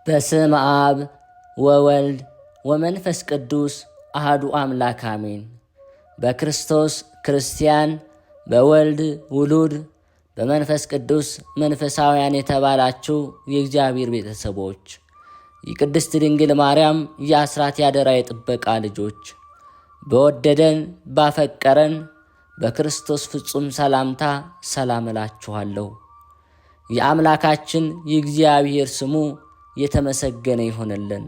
በስመ አብ ወወልድ ወመንፈስ ቅዱስ አሐዱ አምላክ አሜን። በክርስቶስ ክርስቲያን፣ በወልድ ውሉድ፣ በመንፈስ ቅዱስ መንፈሳውያን የተባላችሁ የእግዚአብሔር ቤተሰቦች፣ የቅድስት ድንግል ማርያም የአስራት ያደራ የጥበቃ ልጆች፣ በወደደን ባፈቀረን በክርስቶስ ፍጹም ሰላምታ ሰላም እላችኋለሁ። የአምላካችን የእግዚአብሔር ስሙ የተመሰገነ ይሆንልን።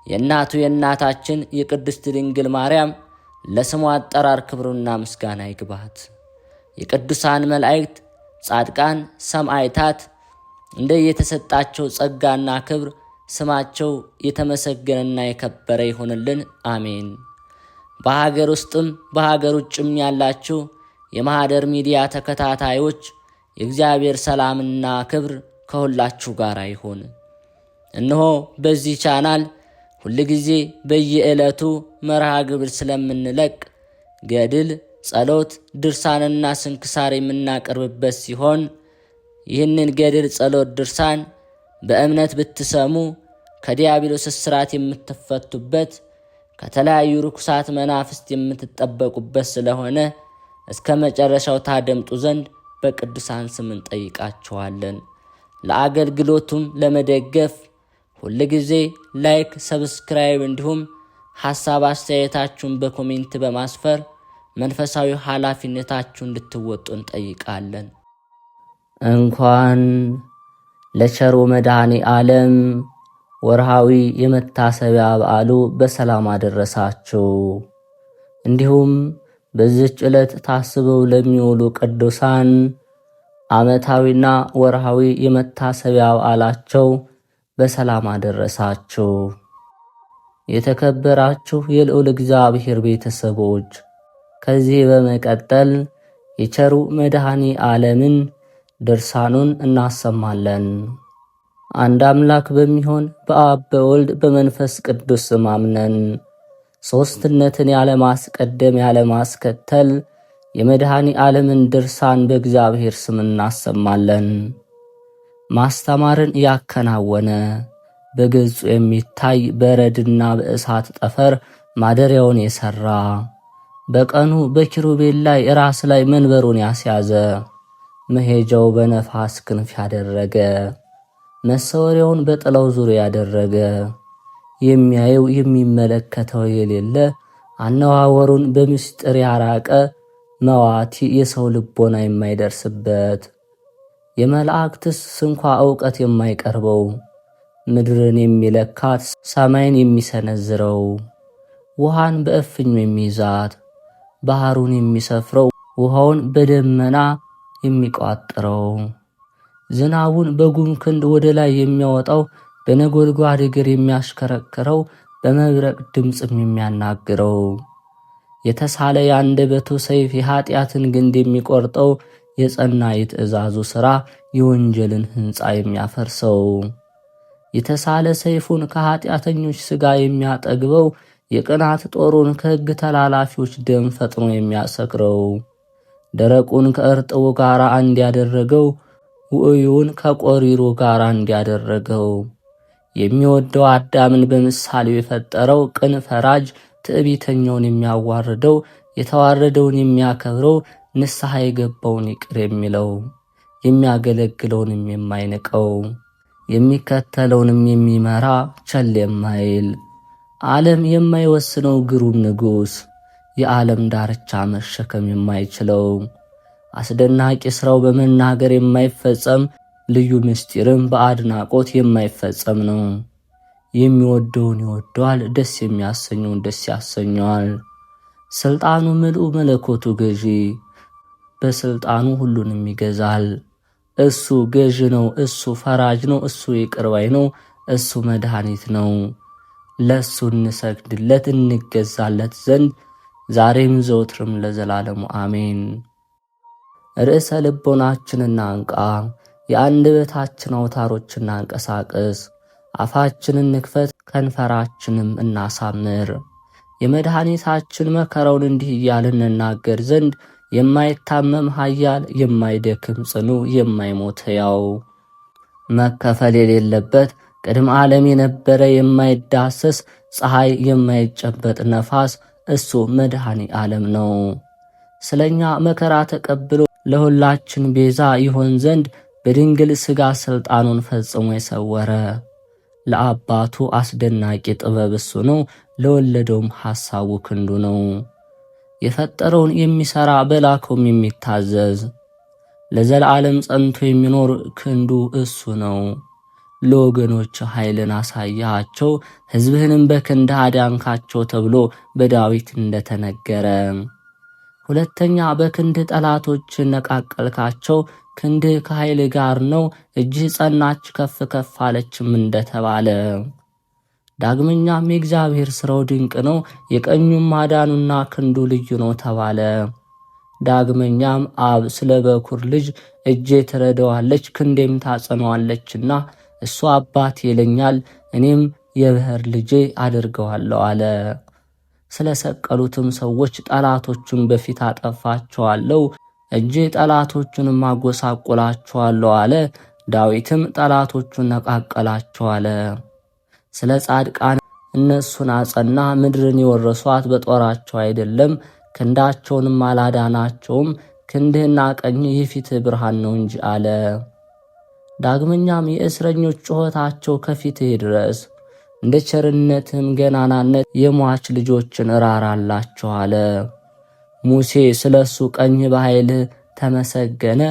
የእናቱ የእናታችን የቅድስት ድንግል ማርያም ለስሙ አጠራር ክብሩና ምስጋና ይግባት። የቅዱሳን መላእክት፣ ጻድቃን፣ ሰማዕታት እንደየተሰጣቸው ጸጋና ክብር ስማቸው የተመሰገነና የከበረ ይሆንልን። አሜን። በሀገር ውስጥም በሀገር ውጭም ያላችሁ የማኅደር ሚዲያ ተከታታዮች የእግዚአብሔር ሰላምና ክብር ከሁላችሁ ጋር ይሁን። እነሆ በዚህ ቻናል ሁልጊዜ በየዕለቱ መርሃ ግብር ስለምንለቅ ገድል፣ ጸሎት፣ ድርሳንና ስንክሳር የምናቀርብበት ሲሆን ይህንን ገድል፣ ጸሎት፣ ድርሳን በእምነት ብትሰሙ ከዲያብሎስ እስራት የምትፈቱበት ከተለያዩ ርኩሳት መናፍስት የምትጠበቁበት ስለሆነ እስከ መጨረሻው ታደምጡ ዘንድ በቅዱሳን ስም እንጠይቃችኋለን። ለአገልግሎቱም ለመደገፍ ሁልጊዜ ላይክ፣ ሰብስክራይብ እንዲሁም ሐሳብ አስተያየታችሁን በኮሜንት በማስፈር መንፈሳዊ ኃላፊነታችሁን እንድትወጡ እንጠይቃለን። እንኳን ለቸሩ መድኃኔ ዓለም ወርሃዊ የመታሰቢያ በዓሉ በሰላም አደረሳችሁ። እንዲሁም በዚህች ዕለት ታስበው ለሚውሉ ቅዱሳን ዓመታዊና ወርሃዊ የመታሰቢያ በዓላቸው በሰላም አደረሳችሁ። የተከበራችሁ የልዑል እግዚአብሔር ቤተሰቦች፣ ከዚህ በመቀጠል የቸሩ መድኃኔ ዓለምን ድርሳኑን እናሰማለን። አንድ አምላክ በሚሆን በአብ በወልድ በመንፈስ ቅዱስ ስም አምነን ሦስትነትን ያለማስቀደም ያለማስከተል የመድኃኔ ዓለምን ድርሳን በእግዚአብሔር ስም እናሰማለን። ማስተማርን ያከናወነ በገጹ የሚታይ በረድና በእሳት ጠፈር ማደሪያውን የሠራ በቀኑ በኪሩቤል ላይ ራስ ላይ መንበሩን ያስያዘ መሄጃው በነፋስ ክንፍ ያደረገ መሰወሪያውን በጥላው ዙሪያ ያደረገ የሚያየው የሚመለከተው የሌለ አነዋወሩን በምስጢር ያራቀ መዋቲ የሰው ልቦና የማይደርስበት የመላእክትስ እንኳ ዕውቀት የማይቀርበው ምድርን የሚለካት ሰማይን የሚሰነዝረው ውሃን በእፍኙ የሚይዛት ባህሩን የሚሰፍረው ውሃውን በደመና የሚቋጥረው ዝናቡን በጉም ክንድ ወደ ላይ የሚያወጣው በነጎድጓድ እግር የሚያሽከረክረው በመብረቅ ድምፅም የሚያናግረው የተሳለ የአንደበቱ ሰይፍ የኃጢአትን ግንድ የሚቆርጠው የጸና የትእዛዙ ሥራ የወንጀልን ሕንፃ የሚያፈርሰው የተሳለ ሰይፉን ከኃጢአተኞች ሥጋ የሚያጠግበው የቅናት ጦሩን ከሕግ ተላላፊዎች ደም ፈጥኖ የሚያሰክረው ደረቁን ከእርጥቡ ጋር አንድ ያደረገው ውዕዩን ከቆሪሩ ጋር አንድ ያደረገው የሚወደው አዳምን በምሳሌው የፈጠረው ቅን ፈራጅ ትዕቢተኛውን የሚያዋርደው የተዋረደውን የሚያከብረው ንስሐ የገባውን ይቅር የሚለው የሚያገለግለውንም የማይንቀው የሚከተለውንም የሚመራ ቸል የማይል ዓለም የማይወስነው ግሩም ንጉሥ የዓለም ዳርቻ መሸከም የማይችለው አስደናቂ ሥራው በመናገር የማይፈጸም ልዩ ምስጢርም በአድናቆት የማይፈጸም ነው። የሚወደውን ይወደዋል፣ ደስ የሚያሰኘውን ደስ ያሰኘዋል። ሥልጣኑ ምልኡ መለኮቱ ገዢ፣ በሥልጣኑ ሁሉንም ይገዛል። እሱ ገዢ ነው፣ እሱ ፈራጅ ነው፣ እሱ ይቅር ባይ ነው፣ እሱ መድኃኒት ነው። ለእሱ እንሰግድለት እንገዛለት ዘንድ ዛሬም ዘወትርም ለዘላለሙ አሜን። ርዕሰ ልቦናችንና አንቃ፣ የአንደበታችን አውታሮችና አንቀሳቅስ፣ አፋችንን ንክፈት ከንፈራችንም እናሳምር። የመድኃኒታችን መከራውን እንዲህ እያልን እንናገር ዘንድ የማይታመም ኃያል የማይደክም ጽኑ የማይሞት ሕያው መከፈል የሌለበት ቅድመ ዓለም የነበረ የማይዳሰስ ፀሐይ፣ የማይጨበጥ ነፋስ እሱ መድኃኔ ዓለም ነው። ስለኛ መከራ ተቀብሎ ለሁላችን ቤዛ ይሆን ዘንድ በድንግል ሥጋ ሥልጣኑን ፈጽሞ የሰወረ ለአባቱ አስደናቂ ጥበብ እሱ ነው። ለወለደውም ሐሳቡ ክንዱ ነው። የፈጠረውን የሚሠራ በላከውም የሚታዘዝ ለዘላለም ጸንቶ የሚኖር ክንዱ እሱ ነው። ለወገኖች ኃይልን አሳያቸው፣ ሕዝብህንም በክንድህ አዳንካቸው ተብሎ በዳዊት እንደተነገረ። ሁለተኛ በክንድህ ጠላቶችን ነቃቀልካቸው፣ ክንድህ ከኃይል ጋር ነው፣ እጅህ ጸናች ከፍ ከፍ አለችም እንደተባለ። ዳግመኛም የእግዚአብሔር ሥራው ድንቅ ነው፣ የቀኙም ማዳኑና ክንዱ ልዩ ነው ተባለ። ዳግመኛም አብ ስለ በኩር ልጅ እጄ ትረዳዋለች ክንዴም ታጸነዋለችና እሱ አባት ይለኛል እኔም የብሔር ልጄ አድርገዋለሁ አለ። ስለ ሰቀሉትም ሰዎች ጠላቶቹን በፊት አጠፋቸዋለሁ፣ እጄ ጠላቶቹንም አጎሳቁላቸዋለሁ አለ። ዳዊትም ጠላቶቹን ነቃቀላቸው አለ። ስለ ጻድቃን እነሱን አጸና፣ ምድርን የወረሷት በጦራቸው አይደለም፣ ክንዳቸውንም አላዳናቸውም፣ ክንድህና ቀኝህ የፊትህ ብርሃን ነው እንጂ አለ። ዳግመኛም የእስረኞች ጩኸታቸው ከፊትህ ድረስ፣ እንደ ቸርነትህም ገናናነት የሟች ልጆችን እራራላቸው አለ። ሙሴ ስለ እሱ ቀኝ በኃይልህ ተመሰገነ፣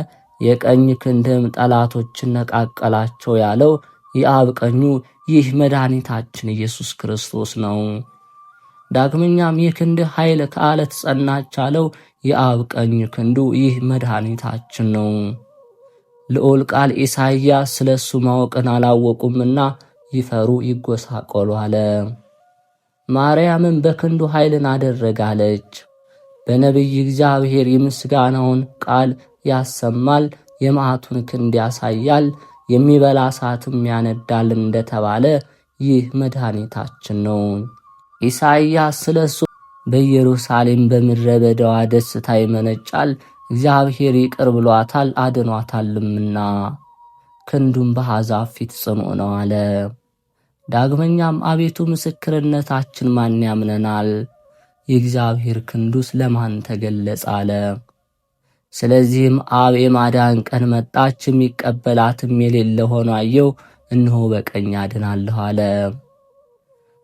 የቀኝ ክንድህም ጠላቶችን ነቃቀላቸው ያለው የአብ ቀኙ ይህ መድኃኒታችን ኢየሱስ ክርስቶስ ነው። ዳግመኛም የክንድህ ኃይል ከዓለት ጸናች አለው የአብ ቀኝ ክንዱ ይህ መድኃኒታችን ነው። ልዑል ቃል ኢሳይያስ ስለ እሱ ማወቅን አላወቁምና ይፈሩ ይጎሳቆሉ አለ። ማርያምም በክንዱ ኃይልን አደረጋለች። በነቢይ እግዚአብሔር የምስጋናውን ቃል ያሰማል፣ የመዓቱን ክንድ ያሳያል፣ የሚበላ እሳትም ያነዳል እንደተባለ ይህ መድኃኒታችን ነው። ኢሳይያስ ስለ እሱ በኢየሩሳሌም በምድረ በዳዋ ደስታ ይመነጫል፣ እግዚአብሔር ይቅር ብሏታል አድኗታልምና ክንዱም በአሕዛብ ፊት ጽኑ ነው አለ። ዳግመኛም አቤቱ ምስክርነታችን ማን ያምነናል? የእግዚአብሔር ክንዱስ ለማን ተገለጸ አለ። ስለዚህም አብ የማዳን ቀን መጣች፣ የሚቀበላትም የሌለ ሆኖ አየው፣ እነሆ በቀኝ አድናለሁ አለ።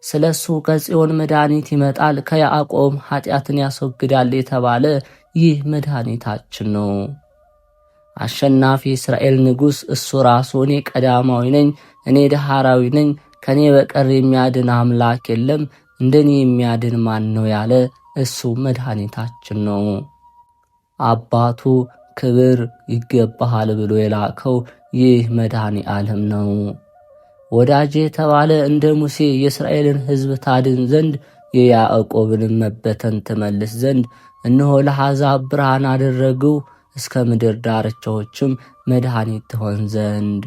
ስለ እሱ ከጽዮን መድኃኒት ይመጣል፣ ከያዕቆብ ኃጢአትን ያስወግዳል የተባለ ይህ መድኃኒታችን ነው። አሸናፊ እስራኤል ንጉሥ እሱ ራሱ እኔ ቀዳማዊ ነኝ፣ እኔ ዳህራዊ ነኝ፣ ከኔ በቀር የሚያድን አምላክ የለም፣ እንደኔ የሚያድን ማን ነው ያለ እሱ መድኃኒታችን ነው። አባቱ ክብር ይገባሃል ብሎ የላከው ይህ መድኃኔ ዓለም ነው። ወዳጄ የተባለ እንደ ሙሴ የእስራኤልን ሕዝብ ታድን ዘንድ የያዕቆብንም መበተን ትመልስ ዘንድ እነሆ ለአሕዛብ ብርሃን አደረግሁ እስከ ምድር ዳርቻዎችም መድኃኒት ትሆን ዘንድ።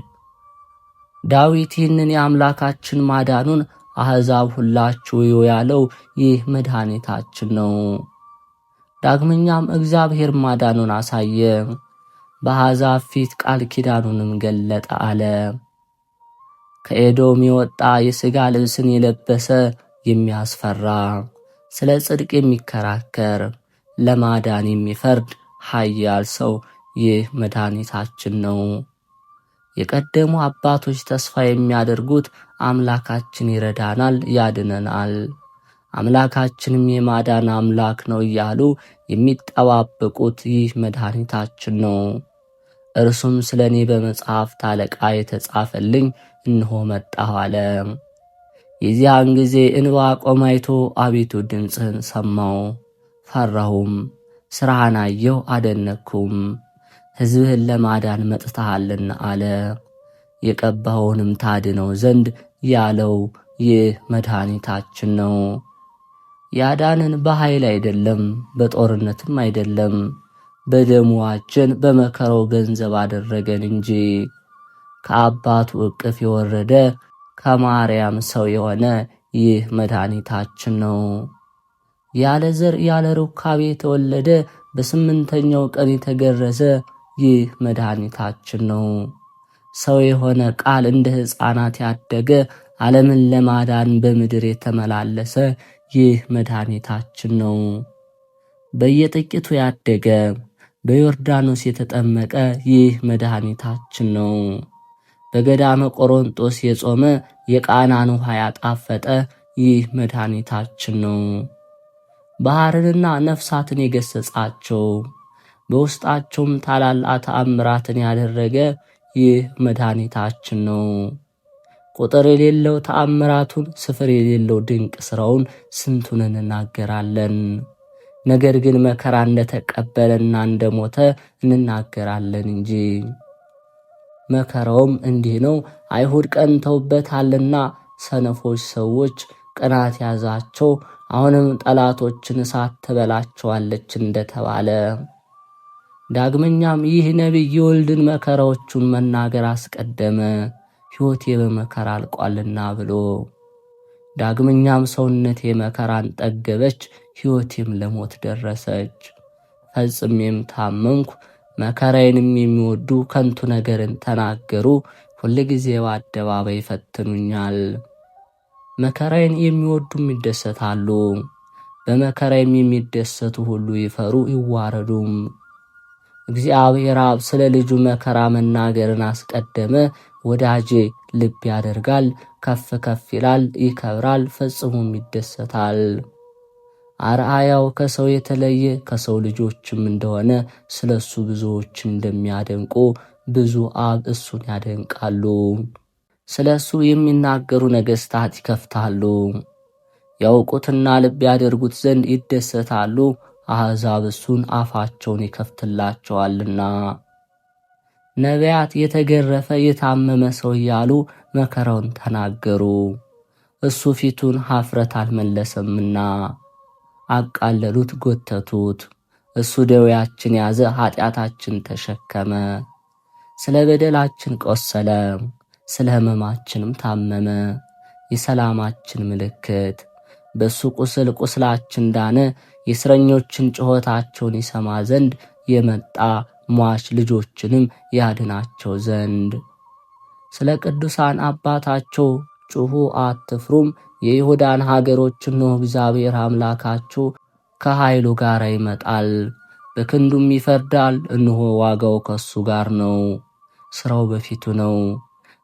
ዳዊት ይህንን የአምላካችን ማዳኑን አሕዛብ ሁላችሁ እዩ ያለው ይህ መድኃኒታችን ነው። ዳግመኛም እግዚአብሔር ማዳኑን አሳየ፣ በአሕዛብ ፊት ቃል ኪዳኑንም ገለጠ አለ። ከኤዶም የወጣ የሥጋ ልብስን የለበሰ የሚያስፈራ ስለ ጽድቅ የሚከራከር ለማዳን የሚፈርድ ኃያል ሰው ይህ መድኃኒታችን ነው። የቀደሙ አባቶች ተስፋ የሚያደርጉት አምላካችን ይረዳናል፣ ያድነናል፣ አምላካችንም የማዳን አምላክ ነው እያሉ የሚጠባበቁት ይህ መድኃኒታችን ነው። እርሱም ስለ እኔ በመጽሐፍት አለቃ የተጻፈልኝ እነሆ መጣሁ አለ። የዚያን ጊዜ ዕንባቆም አይቶ አቤቱ ድምፅህን ሰማሁ፣ ፈራሁም፣ ሥራህን አየሁ አደነቅኩም፣ ሕዝብህን ለማዳን መጥተሃልና አለ። የቀባኸውንም ታድነው ዘንድ ያለው ይህ መድኃኒታችን ነው። ያዳንን በኃይል አይደለም፣ በጦርነትም አይደለም፣ በደሙ ዋጀን፣ በመከራው ገንዘብ አደረገን እንጂ። ከአባቱ እቅፍ የወረደ ከማርያም ሰው የሆነ ይህ መድኃኒታችን ነው። ያለ ዘር ያለ ሩካቤ የተወለደ በስምንተኛው ቀን የተገረዘ ይህ መድኃኒታችን ነው። ሰው የሆነ ቃል እንደ ሕፃናት ያደገ ዓለምን ለማዳን በምድር የተመላለሰ ይህ መድኃኒታችን ነው። በየጥቂቱ ያደገ በዮርዳኖስ የተጠመቀ ይህ መድኃኒታችን ነው። በገዳመ ቆሮንጦስ የጾመ የቃናን ውሃ ያጣፈጠ ይህ መድኃኒታችን ነው። ባሕርንና ነፍሳትን የገሠጻቸው በውስጣቸውም ታላላቅ ተአምራትን ያደረገ ይህ መድኃኒታችን ነው። ቁጥር የሌለው ተአምራቱን፣ ስፍር የሌለው ድንቅ ሥራውን ስንቱን እንናገራለን። ነገር ግን መከራ እንደተቀበለና እንደሞተ እንናገራለን እንጂ። መከራውም እንዲህ ነው። አይሁድ ቀንተውበታልና ሰነፎች ሰዎች ቅናት ያዛቸው። አሁንም ጠላቶችን እሳት ትበላቸዋለች እንደተባለ። ዳግመኛም ይህ ነቢይ የወልድን መከራዎቹን መናገር አስቀደመ፣ ሕይወቴ በመከራ አልቋልና ብሎ። ዳግመኛም ሰውነቴ መከራን ጠገበች፣ ሕይወቴም ለሞት ደረሰች። ፈጽሜም ታመንኩ፣ መከራዬንም የሚወዱ ከንቱ ነገርን ተናገሩ፣ ሁልጊዜ በአደባባይ ይፈትኑኛል። መከራዬን የሚወዱም ይደሰታሉ፣ በመከራዬም የሚደሰቱ ሁሉ ይፈሩ ይዋረዱም። እግዚአብሔር አብ ስለ ልጁ መከራ መናገርን አስቀደመ። ወዳጄ ልብ ያደርጋል፣ ከፍ ከፍ ይላል፣ ይከብራል፣ ፈጽሞም ይደሰታል። አርአያው ከሰው የተለየ ከሰው ልጆችም እንደሆነ ስለ እሱ ብዙዎች እንደሚያደንቁ ብዙ አብ እሱን ያደንቃሉ። ስለ እሱ የሚናገሩ ነገሥታት ይከፍታሉ፣ ያውቁትና ልብ ያደርጉት ዘንድ ይደሰታሉ። አሕዛብ እሱን አፋቸውን ይከፍትላቸዋልና። ነቢያት የተገረፈ የታመመ ሰው እያሉ መከራውን ተናገሩ። እሱ ፊቱን ኀፍረት አልመለሰምና አቃለሉት፣ ጎተቱት። እሱ ደዌያችን ያዘ፣ ኀጢአታችን ተሸከመ። ስለ በደላችን ቆሰለ፣ ስለ ሕመማችንም ታመመ። የሰላማችን ምልክት በእሱ ቁስል ቁስላችን ዳነ። የእስረኞችን ጩኸታቸውን ይሰማ ዘንድ የመጣ ሟች ልጆችንም ያድናቸው ዘንድ። ስለ ቅዱሳን አባታቸው ጩኹ አትፍሩም። የይሁዳን ሀገሮች እነሆ እግዚአብሔር አምላካችሁ ከኃይሉ ጋር ይመጣል፣ በክንዱም ይፈርዳል። እነሆ ዋጋው ከሱ ጋር ነው፣ ሥራው በፊቱ ነው።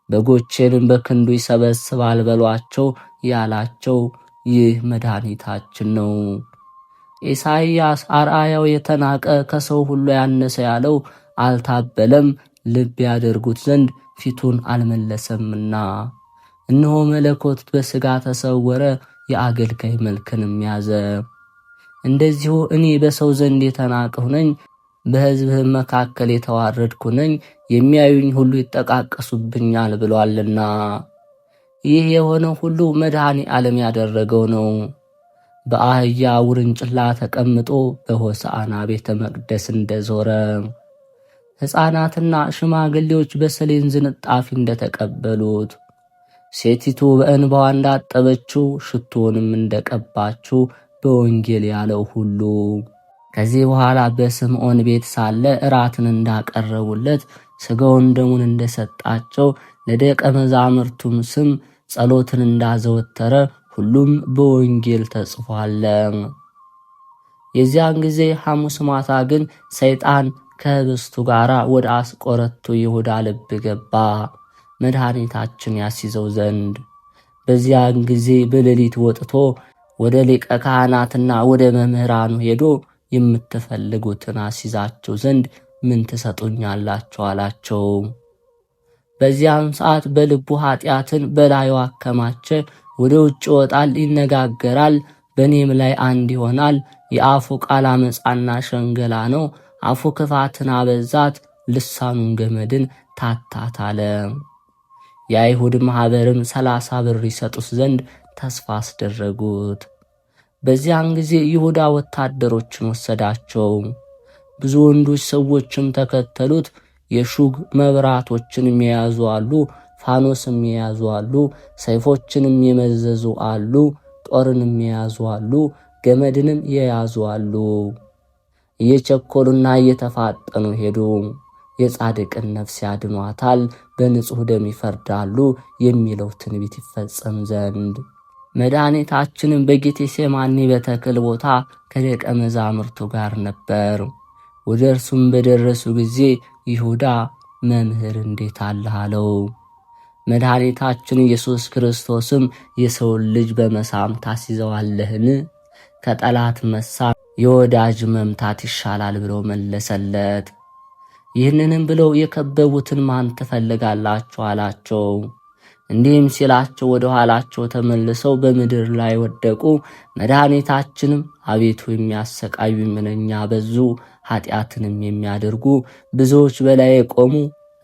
በጎቼንም በክንዱ ይሰበስባል በሏቸው ያላቸው ይህ መድኃኒታችን ነው። ኢሳይያስ አርአያው የተናቀ ከሰው ሁሉ ያነሰ ያለው አልታበለም፣ ልብ ያደርጉት ዘንድ ፊቱን አልመለሰምና። እነሆ መለኮት በሥጋ ተሰወረ፣ የአገልጋይ መልክንም ያዘ። እንደዚሁ እኔ በሰው ዘንድ የተናቅሁ ነኝ፣ በሕዝብህም መካከል የተዋረድኩ ነኝ፣ የሚያዩኝ ሁሉ ይጠቃቀሱብኛል ብሏልና። ይህ የሆነው ሁሉ መድኃኔ ዓለም ያደረገው ነው። በአህያ ውርንጭላ ተቀምጦ በሆሳዕና ቤተ መቅደስ እንደዞረ፣ ሕፃናትና ሽማግሌዎች በሰሌን ዝንጣፊ እንደተቀበሉት፣ ሴቲቱ በእንባዋ እንዳጠበችው ሽቶንም እንደቀባችው በወንጌል ያለው ሁሉ ከዚህ በኋላ በስምዖን ቤት ሳለ እራትን እንዳቀረቡለት ሥጋውን ደሙን እንደሰጣቸው ለደቀ መዛሙርቱም ስም ጸሎትን እንዳዘወተረ ሁሉም በወንጌል ተጽፏል። የዚያን ጊዜ ሐሙስ ማታ ግን ሰይጣን ከህብስቱ ጋር ወደ አስቆረቱ ይሁዳ ልብ ገባ፣ መድኃኒታችን ያስይዘው ዘንድ። በዚያን ጊዜ በሌሊት ወጥቶ ወደ ሊቀ ካህናትና ወደ መምህራኑ ሄዶ የምትፈልጉትን አስይዛቸው ዘንድ ምን ትሰጡኛላችሁ አላቸው። በዚያም ሰዓት በልቡ ኃጢአትን በላዩ አከማቸ። ወደ ውጭ ይወጣል፣ ይነጋገራል፣ በእኔም ላይ አንድ ይሆናል። የአፉ ቃል አመፃና ሸንገላ ነው። አፉ ክፋትን አበዛት፣ ልሳኑን ገመድን ታታት አለ። የአይሁድ ማኅበርም 30 ብር ይሰጡት ዘንድ ተስፋ አስደረጉት። በዚያን ጊዜ ይሁዳ ወታደሮችን ወሰዳቸው። ብዙ ወንዶች ሰዎችም ተከተሉት። የሹግ መብራቶችንም የያዙ አሉ፣ ፋኖስም የያዙ አሉ፣ ሰይፎችንም የመዘዙ አሉ፣ ጦርንም የያዙ አሉ፣ ገመድንም የያዙ አሉ። እየቸኮሉና እየተፋጠኑ ሄዱ። የጻድቅን ነፍስ ያድኗታል፣ በንጹሕ ደም ይፈርዳሉ የሚለው ትንቢት ይፈጸም ዘንድ መድኃኒታችንም በጌቴሴማኒ በተክል ቦታ ከደቀ መዛሙርቱ ጋር ነበር። ወደ እርሱም በደረሱ ጊዜ ይሁዳ መምህር እንዴት አለህ አለው። መድኃኒታችን ኢየሱስ ክርስቶስም የሰውን ልጅ በመሳም ታስይዘዋለህን? ከጠላት መሳም የወዳጅ መምታት ይሻላል ብሎ መለሰለት። ይህንንም ብለው የከበቡትን ማን ትፈልጋላችሁ አላቸው። እንዲህም ሲላቸው ወደ ኋላቸው ተመልሰው በምድር ላይ ወደቁ። መድኃኒታችንም አቤቱ የሚያሰቃዩ ምንኛ በዙ፣ ኃጢአትንም የሚያደርጉ ብዙዎች በላይ ቆሙ፣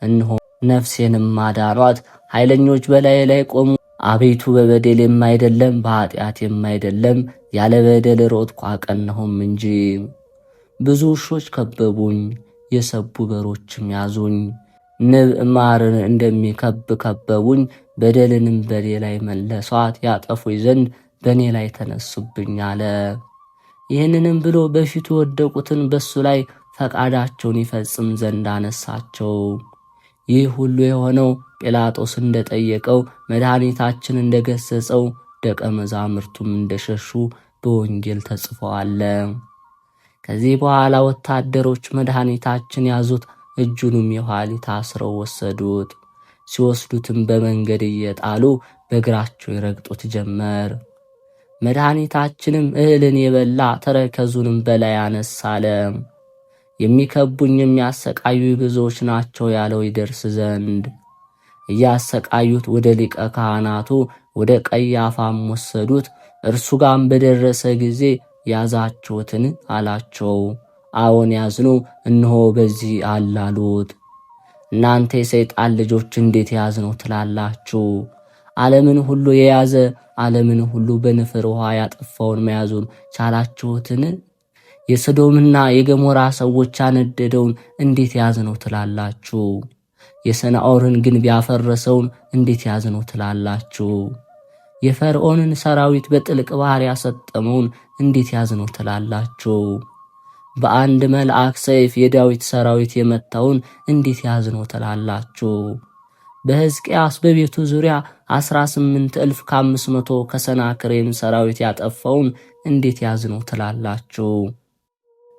እነሆ ነፍሴንም አዳኗት። ኃይለኞች በላይ ላይ ቆሙ፣ አቤቱ በበደል የማይደለም በኃጢአት የማይደለም ያለ በደል ሮጥኩ አቀናሁም እንጂ። ብዙ ውሾች ከበቡኝ፣ የሰቡ በሮችም ያዙኝ። ንብ ማርን እንደሚከብ ከበቡኝ፣ በደልንም በኔ ላይ መለሷት፣ ያጠፉኝ ዘንድ በእኔ ላይ ተነሱብኝ አለ። ይህንንም ብሎ በፊቱ ወደቁትን በሱ ላይ ፈቃዳቸውን ይፈጽም ዘንድ አነሳቸው። ይህ ሁሉ የሆነው ጲላጦስ እንደጠየቀው መድኃኒታችን እንደገሰጸው ደቀ መዛሙርቱም እንደሸሹ በወንጌል ተጽፈዋል። ከዚህ በኋላ ወታደሮች መድኃኒታችን ያዙት፣ እጁንም የኋሊት አስረው ወሰዱት። ሲወስዱትም በመንገድ እየጣሉ በእግራቸው ይረግጡት ጀመር። መድኃኒታችንም እህልን የበላ ተረከዙንም በላይ አነሳለ። የሚከቡኝ የሚያሰቃዩ ብዙዎች ናቸው ያለው ይደርስ ዘንድ እያሰቃዩት ወደ ሊቀ ካህናቱ ወደ ቀያፋም ወሰዱት። እርሱ ጋም በደረሰ ጊዜ ያዛችሁትን አላቸው። አዎን ያዝኑ፣ እነሆ በዚህ አላሉት። እናንተ የሰይጣን ልጆች እንዴት ያዝነው ትላላችሁ? ዓለምን ሁሉ የያዘ ዓለምን ሁሉ በንፍር ውሃ ያጠፋውን መያዙን ቻላችሁትን? የሰዶምና የገሞራ ሰዎች ያነደደውን እንዴት ያዝነው ትላላችሁ? የሰናዖርን ግንብ ያፈረሰውን እንዴት ያዝነው ትላላችሁ? የፈርዖንን ሰራዊት በጥልቅ ባህር ያሰጠመውን እንዴት ያዝነው ትላላችሁ? በአንድ መልአክ ሰይፍ የዳዊት ሰራዊት የመታውን እንዴት ያዝነው ትላላችሁ? በሕዝቅያስ በቤቱ ዙሪያ 18,500 ከሰናክሬም ሰራዊት ያጠፋውን እንዴት ያዝነው ትላላችሁ?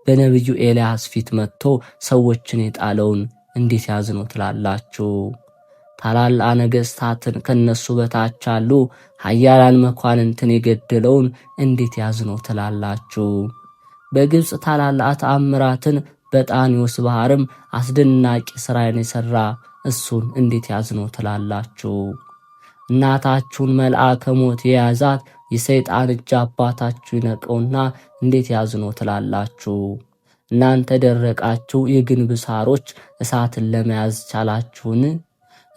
በነቢዩ ኤልያስ ፊት መጥቶ ሰዎችን የጣለውን እንዴት ያዝነው ትላላችሁ? ታላላቅ ነገሥታትን ከነሱ በታች አሉ ኃያላን መኳንንትን የገደለውን እንዴት ያዝነው ትላላችሁ? በግብፅ ታላላቅ ተአምራትን በጣኔዎስ ባህርም አስደናቂ ሥራን የሠራ እሱን እንዴት ያዝነው ትላላችሁ? እናታችሁን መልአከ ሞት የያዛት የሰይጣን እጅ አባታችሁ ይነቀውና እንዴት ያዝነው ትላላችሁ? እናንተ ደረቃችሁ የግንብ ሳሮች እሳትን ለመያዝ ቻላችሁን?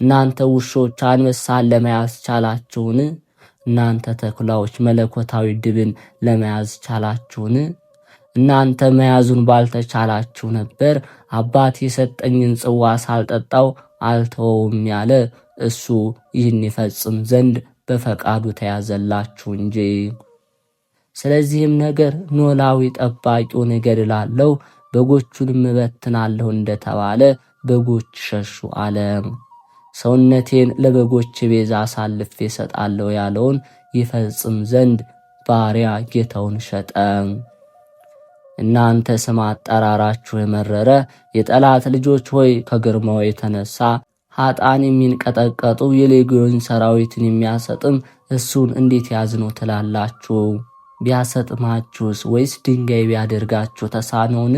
እናንተ ውሾች አንበሳን ለመያዝ ቻላችሁን? እናንተ ተኩላዎች መለኮታዊ ድብን ለመያዝ ቻላችሁን? እናንተ መያዙን ባልተቻላችሁ ነበር። አባት የሰጠኝን ጽዋ ሳልጠጣው አልተወውም ያለ እሱ ይህን ይፈጽም ዘንድ በፈቃዱ ተያዘላችሁ እንጂ። ስለዚህም ነገር ኖላዊ ጠባቂውን እገድላለሁ፣ በጎቹንም እበትናለሁ እንደተባለ በጎች ሸሹ አለ። ሰውነቴን ለበጎች ቤዛ አሳልፌ እሰጣለሁ ያለውን ይፈጽም ዘንድ ባሪያ ጌታውን ሸጠ። እናንተ ስም አጠራራችሁ የመረረ የጠላት ልጆች ሆይ ከግርማው የተነሳ ኃጥአን የሚንቀጠቀጡ የሌጊዮን ሰራዊትን የሚያሰጥም እሱን እንዴት ያዝነው ትላላችሁ? ቢያሰጥማችሁስ ወይስ ድንጋይ ቢያደርጋችሁ ተሳነውን?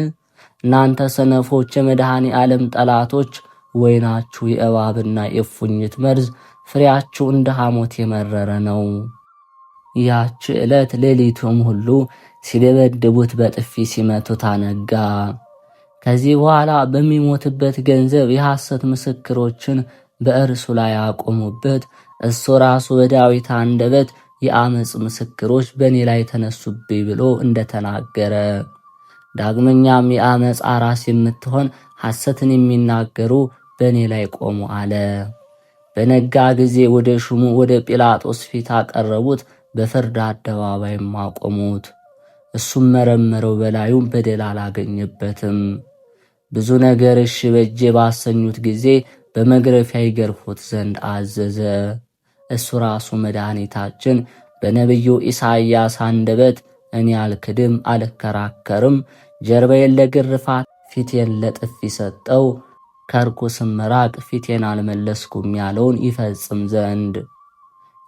እናንተ ሰነፎች የመድኃኔ ዓለም ጠላቶች ወይናችሁ የእባብና የእፉኝት መርዝ ፍሬያችሁ እንደ ሐሞት የመረረ ነው። ያች ዕለት ሌሊቱም ሁሉ ሲደበድቡት በጥፊ ሲመቱት አነጋ። ከዚህ በኋላ በሚሞትበት ገንዘብ የሐሰት ምስክሮችን በእርሱ ላይ አቆሙበት። እሱ ራሱ በዳዊት አንደበት የአመፅ ምስክሮች በእኔ ላይ ተነሱብኝ ብሎ እንደተናገረ፣ ዳግመኛም የአመፅ ራስ የምትሆን ሐሰትን የሚናገሩ በእኔ ላይ ቆሙ አለ። በነጋ ጊዜ ወደ ሹሙ ወደ ጲላጦስ ፊት አቀረቡት፣ በፍርድ አደባባይም አቆሙት። እሱም መረመረው፣ በላዩም በደል አላገኘበትም። ብዙ ነገር እሺ በጄ ባሰኙት ጊዜ በመግረፊያ ይገርፉት ዘንድ አዘዘ። እሱ ራሱ መድኃኒታችን በነቢዩ ኢሳይያስ አንደበት እኔ አልክድም አልከራከርም፣ ጀርባዬን ለግርፋት ፊቴን ለጥፊ ሰጠው፣ ከርኩስም ምራቅ ፊቴን አልመለስኩም ያለውን ይፈጽም ዘንድ።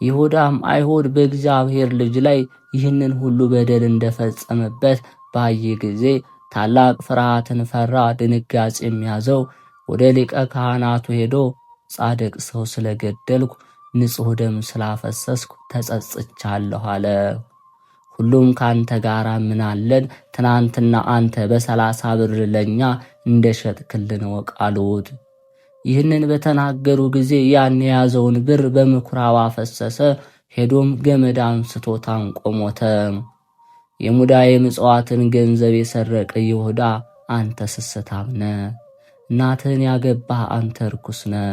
ይሁዳም አይሁድ በእግዚአብሔር ልጅ ላይ ይህንን ሁሉ በደል እንደፈጸመበት ባየ ጊዜ ታላቅ ፍርሃትን ፈራ፣ ድንጋጼ የሚያዘው። ወደ ሊቀ ካህናቱ ሄዶ ጻድቅ ሰው ስለገደልኩ ንጹሕ ደም ስላፈሰስኩ ተጸጽቻለሁ አለ። ሁሉም ካንተ ጋር ምን አለን? ትናንትና አንተ በ30 ብር ለኛ እንደሸጥክልን ወቅ አሉት። ይህንን በተናገሩ ጊዜ ያን የያዘውን ብር በምኩራብ አፈሰሰ። ሄዶም ገመድ አንስቶ ታንቆ ሞተ። የሙዳየ ምጽዋትን ገንዘብ የሰረቀ ይሁዳ አንተ ስስታም ነህ። እናትህን ያገባህ አንተ ርኩስ ነህ።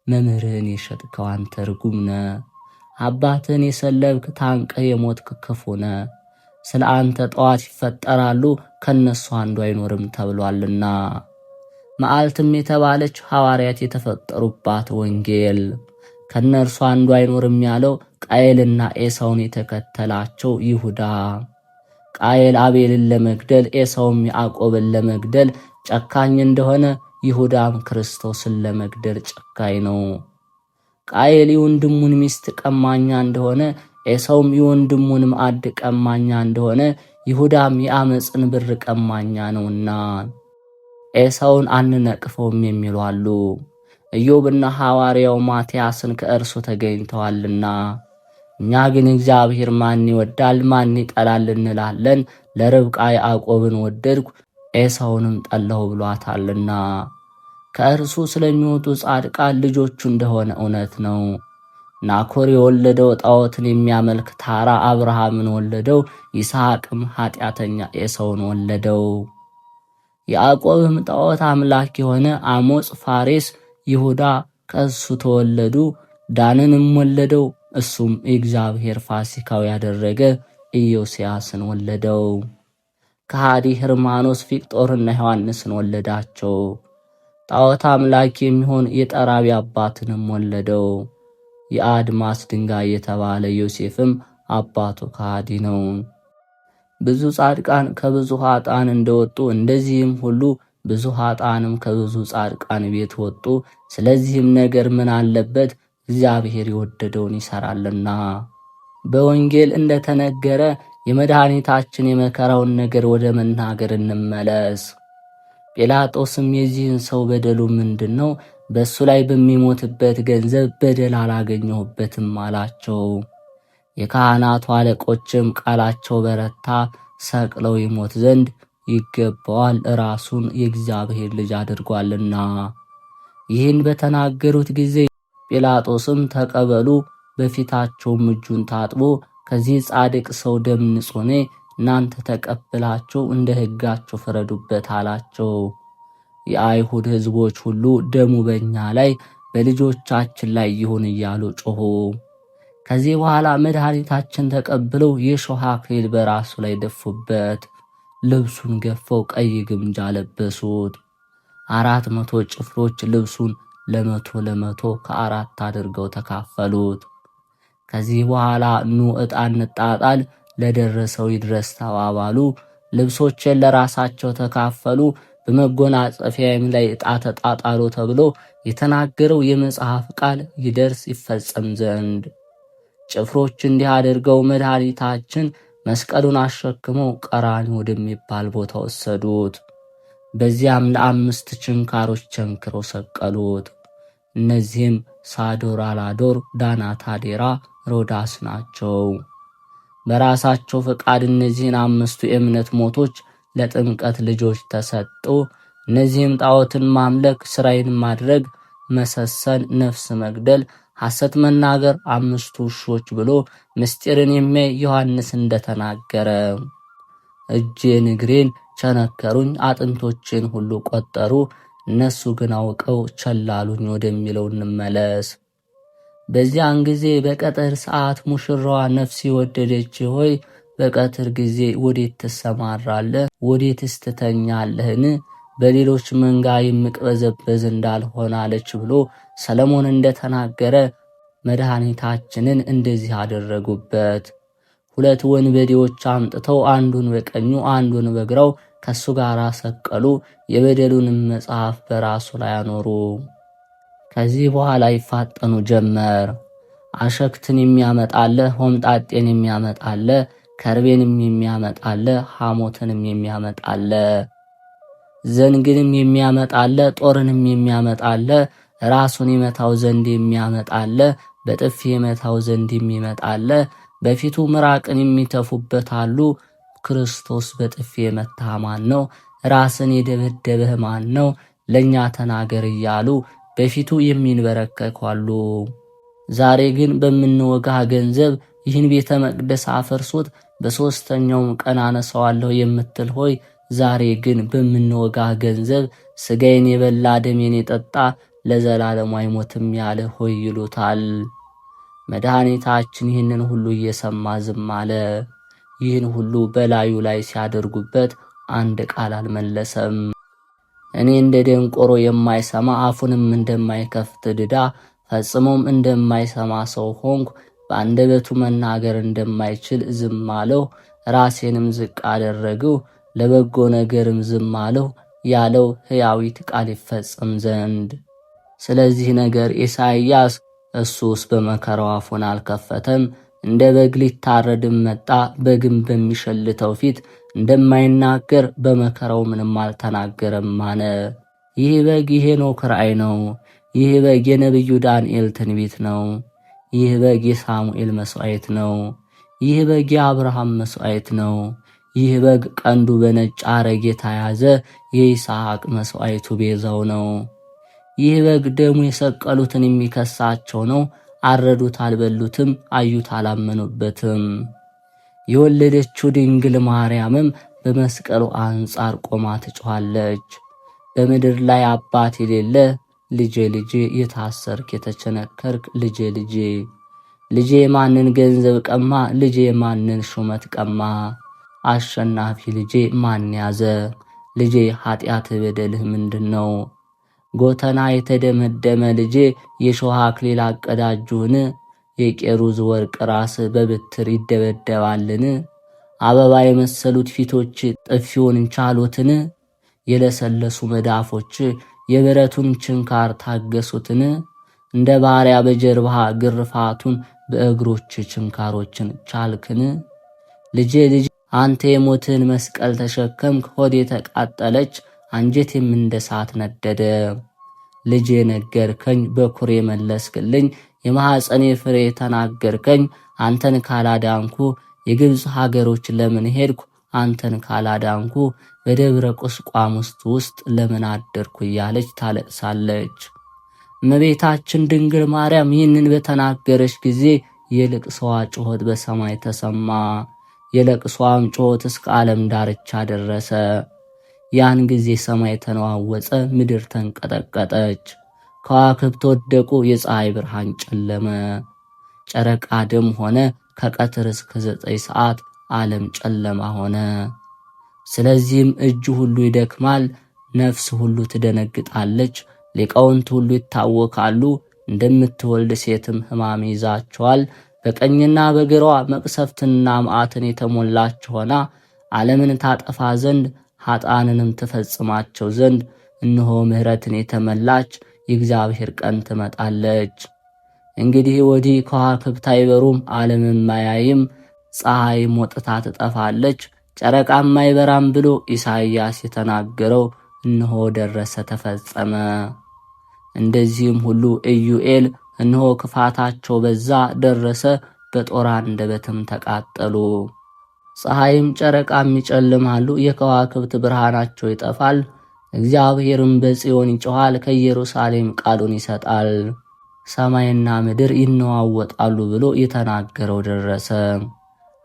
መምህርህን የሸጥከው አንተ ርጉም ነህ። አባትህን የሰለብክ ታንቀህ የሞትክ ክፉ ነህ። ስለ አንተ ጠዋት ይፈጠራሉ ከነሱ አንዱ አይኖርም ተብሏልና። መዓልትም የተባለች ሐዋርያት የተፈጠሩባት ወንጌል ከነርሱ አንዱ አይኖርም ያለው ቃየልና ኤሳውን የተከተላቸው ይሁዳ። ቃየል አቤልን ለመግደል ኤሳውም ያዕቆብን ለመግደል ጨካኝ እንደሆነ ይሁዳም ክርስቶስን ለመግደል ጨካኝ ነው። ቃየል የወንድሙን ሚስት ቀማኛ እንደሆነ ኤሳውም የወንድሙን ማዕድ ቀማኛ እንደሆነ ይሁዳም የአመፅን ብር ቀማኛ ነውና ኤሳውን አንነቅፈውም የሚሉ አሉ። ኢዮብና ሐዋርያው ማትያስን ከእርሱ ተገኝተዋልና። እኛ ግን እግዚአብሔር ማን ይወዳል ማን ይጠላል እንላለን። ለርብቃ ያዕቆብን ወደድኩ ኤሳውንም ጠላሁ ብሏታልና። ከእርሱ ስለሚወጡ ጻድቃን ልጆቹ እንደሆነ እውነት ነው። ናኮር የወለደው ጣዖትን የሚያመልክ ታራ አብርሃምን ወለደው። ይስሐቅም ኃጢአተኛ ኤሳውን ወለደው። ያዕቆብም ጣዖት አምላክ የሆነ አሞጽ፣ ፋሬስ፣ ይሁዳ ከእሱ ተወለዱ። ዳንንም ወለደው። እሱም የእግዚአብሔር ፋሲካው ያደረገ ኢዮስያስን ወለደው። ከሃዲ ሕርማኖስ ፊቅጦርና ዮሐንስን ወለዳቸው። ጣዖት አምላክ የሚሆን የጠራቢ አባትንም ወለደው። የአድማስ ድንጋይ የተባለ ዮሴፍም አባቱ ከሃዲ ነው። ብዙ ጻድቃን ከብዙ ኃጥአን እንደወጡ እንደዚህም ሁሉ ብዙ ኃጥአንም ከብዙ ጻድቃን ቤት ወጡ። ስለዚህም ነገር ምን አለበት? እግዚአብሔር የወደደውን ይሰራልና። በወንጌል እንደተነገረ የመድኃኒታችን የመከራውን ነገር ወደ መናገር እንመለስ። ጲላጦስም የዚህን ሰው በደሉ ምንድን ነው? በእሱ ላይ በሚሞትበት ገንዘብ በደል አላገኘሁበትም አላቸው። የካህናቱ አለቆችም ቃላቸው በረታ፣ ሰቅለው ይሞት ዘንድ ይገባዋል፣ ራሱን የእግዚአብሔር ልጅ አድርጓልና። ይህን በተናገሩት ጊዜ ጲላጦስም ተቀበሉ፣ በፊታቸውም እጁን ታጥቦ ከዚህ ጻድቅ ሰው ደም ንጹሕ ነኝ፣ እናንተ ተቀብላችሁ እንደ ሕጋችሁ ፍረዱበት አላቸው። የአይሁድ ሕዝቦች ሁሉ ደሙ በእኛ ላይ በልጆቻችን ላይ ይሁን እያሉ ጮኹ። ከዚህ በኋላ መድኃኒታችን ተቀብለው የሾህ አክሊል በራሱ ላይ ደፉበት። ልብሱን ገፈው ቀይ ግምጃ ለበሱት። 400 ጭፍሮች ልብሱን ለመቶ ከ4 አድርገው ተካፈሉት። ከዚህ በኋላ ኑ ዕጣ እንጣጣል፣ ለደረሰው ይድረስ ተባባሉ። ልብሶችን ለራሳቸው ተካፈሉ። በመጎናጸፊያም ላይ ዕጣ ተጣጣሉ ተብሎ የተናገረው የመጽሐፍ ቃል ይደርስ ይፈጸም ዘንድ ጭፍሮች እንዲህ አድርገው መድኃኒታችን መስቀሉን አሸክመው ቀራንዮ ወደሚባል ቦታ ወሰዱት። በዚያም ለ5 ችንካሮች ቸንክረው ሰቀሉት። እነዚህም ሳዶር፣ አላዶር፣ ዳናታዴራ፣ ሮዳስ ናቸው። በራሳቸው ፈቃድ እነዚህን 5ቱ የእምነት ሞቶች ለጥምቀት ልጆች ተሰጡ። እነዚህም ጣዖትን ማምለክ፣ ስራይን ማድረግ፣ መሰሰን፣ ነፍስ መግደል፣ ሐሰት መናገር፣ 5 ውሾች ብሎ ምስጢርን የሚያይ ዮሐንስ እንደተናገረ እጄን እግሬን ቸነከሩኝ፣ አጥንቶቼን ሁሉ ቆጠሩ፣ እነሱ ግን አውቀው ቸላሉኝ ወደሚለው እንመለስ። በዚያን ጊዜ በቀትር ሰዓት ሙሽራዋ ነፍስ የወደደች ሆይ በቀትር ጊዜ ወዴት ትሰማራለህ? ወዴትስ ትተኛለህን? በሌሎች መንጋ የምቅበዘበዝ እንዳልሆን አለች ብሎ ሰለሞን እንደተናገረ መድኃኒታችንን እንደዚህ አደረጉበት። 2 ወንበዴዎች አምጥተው አንዱን በቀኙ አንዱን በግራው ከሱ ጋር ሰቀሉ። የበደሉንም መጽሐፍ በራሱ ላይ አኖሩ። ከዚህ በኋላ ይፋጠኑ ጀመር። አሸክትን የሚያመጣለ፣ ሆምጣጤን የሚያመጣለ፣ ከርቤንም የሚያመጣለ፣ ሐሞትንም የሚያመጣለ፣ ዘንግንም የሚያመጣለ፣ ጦርንም የሚያመጣለ፣ ራሱን ይመታው ዘንድ የሚያመጣለ፣ በጥፊ የመታው ዘንድ የሚመጣለ፣ በፊቱ ምራቅን የሚተፉበት አሉ። ክርስቶስ በጥፊ የመታህ ማን ነው? ራስን የደበደበህ ማን ነው? ለእኛ ተናገር እያሉ በፊቱ የሚንበረከኩ አሉ። ዛሬ ግን በምንወጋ ገንዘብ ይህን ቤተ መቅደስ አፈርሶት በሦስተኛውም ቀን አነሳዋለሁ የምትል ሆይ ዛሬ ግን በምንወጋ ገንዘብ ሥጋዬን የበላ ደሜን የጠጣ ለዘላለሙ አይሞትም ያለ ሆይ ይሉታል። መድኃኒታችን ይህንን ሁሉ እየሰማ ዝም አለ። ይህን ሁሉ በላዩ ላይ ሲያደርጉበት አንድ ቃል አልመለሰም። እኔ እንደ ደንቆሮ የማይሰማ አፉንም እንደማይከፍት ድዳ ፈጽሞም እንደማይሰማ ሰው ሆንኩ። በአንደበቱ መናገር እንደማይችል ዝም አለሁ። ራሴንም ዝቅ አደረግሁ፣ ለበጎ ነገርም ዝም አለሁ ያለው ሕያዊት ቃል ይፈጸም ዘንድ። ስለዚህ ነገር ኢሳይያስ እሱስ በመከራው አፉን አልከፈተም፣ እንደ በግ ሊታረድም መጣ፣ በግም በሚሸልተው ፊት እንደማይናገር በመከራው ምንም አልተናገረም አለ። ይህ በግ የሄኖክ ራእይ ነው። ይህ በግ የነቢዩ ዳንኤል ትንቢት ነው። ይህ በግ የሳሙኤል መሥዋዕት ነው። ይህ በግ የአብርሃም መሥዋዕት ነው። ይህ በግ ቀንዱ በነጭ አረግ የተያዘ የይስሐቅ መሥዋዕቱ ቤዛው ነው። ይህ በግ ደሙ የሰቀሉትን የሚከሳቸው ነው። አረዱት፣ አልበሉትም፣ አዩት፣ አላመኑበትም። የወለደችው ድንግል ማርያምም በመስቀሉ አንጻር ቆማ ትጮኻለች። በምድር ላይ አባት የሌለ ልጄ ልጄ፣ የታሰርክ የተቸነከርክ ልጄ ልጄ፣ ልጄ ማንን ገንዘብ ቀማ? ልጄ ማንን ሹመት ቀማ? አሸናፊ ልጄ ማን ያዘ? ልጄ ኃጢአት በደልህ ምንድን ነው? ጎተና የተደመደመ ልጄ የሾህ አክሊል አቀዳጁህን? የቄሩዝ ወርቅ ራስ በብትር ይደበደባልን? አበባ የመሰሉት ፊቶች ጥፊውን ቻሉትን? የለሰለሱ መዳፎች የብረቱን ችንካር ታገሱትን? እንደ ባሪያ በጀርባህ ግርፋቱን በእግሮች ችንካሮችን ቻልክን? ልጄ ልጄ አንተ የሞትን መስቀል ተሸከምክ። ሆዴ ተቃጠለች፣ አንጀቴም እንደ እሳት ነደደ። ልጄ ነገርከኝ፣ በኩሬ መለስክልኝ፣ የማኅፀኔ ፍሬ ተናገርከኝ። አንተን ካላዳንኩ የግብፅ ሀገሮች ለምን ሄድኩ? አንተን ካላዳንኩ በደብረ ቁስቋም ውስጥ ለምን አደርኩ? እያለች ታለቅሳለች። እመቤታችን ድንግል ማርያም ይህንን በተናገረች ጊዜ የልቅሶዋ ጩኸት በሰማይ ተሰማ። የለቅሷም ጩኸት እስከ ዓለም ዳርቻ ደረሰ። ያን ጊዜ ሰማይ ተነዋወጸ፣ ምድር ተንቀጠቀጠች፣ ከዋክብት ወደቁ፣ የፀሐይ ብርሃን ጨለመ፣ ጨረቃ ደም ሆነ። ከቀትር እስከ 9 ሰዓት ዓለም ጨለማ ሆነ። ስለዚህም እጅ ሁሉ ይደክማል፣ ነፍስ ሁሉ ትደነግጣለች፣ ሊቃውንት ሁሉ ይታወካሉ። እንደምትወልድ ሴትም ሕማም ይዛቸዋል። በቀኝና በግራዋ መቅሰፍትና መዓትን የተሞላች ሆና ዓለምን ታጠፋ ዘንድ ኃጥአንንም ትፈጽማቸው ዘንድ እነሆ ምሕረትን የተመላች የእግዚአብሔር ቀን ትመጣለች። እንግዲህ ወዲህ ከዋክብት አይበሩም፣ ዓለምም አያይም፣ ፀሐይም ወጥታ ትጠፋለች፣ ጨረቃም አይበራም ብሎ ኢሳይያስ የተናገረው እነሆ ደረሰ፣ ተፈጸመ። እንደዚህም ሁሉ ኢዩኤል እነሆ ክፋታቸው በዛ፣ ደረሰ፣ በጦር አንደበትም ተቃጠሉ። ፀሐይም ጨረቃም ይጨልማሉ፣ የከዋክብት ብርሃናቸው ይጠፋል። እግዚአብሔርም በጽዮን ይጮኻል፣ ከኢየሩሳሌም ቃሉን ይሰጣል። ሰማይና ምድር ይነዋወጣሉ ብሎ የተናገረው ደረሰ።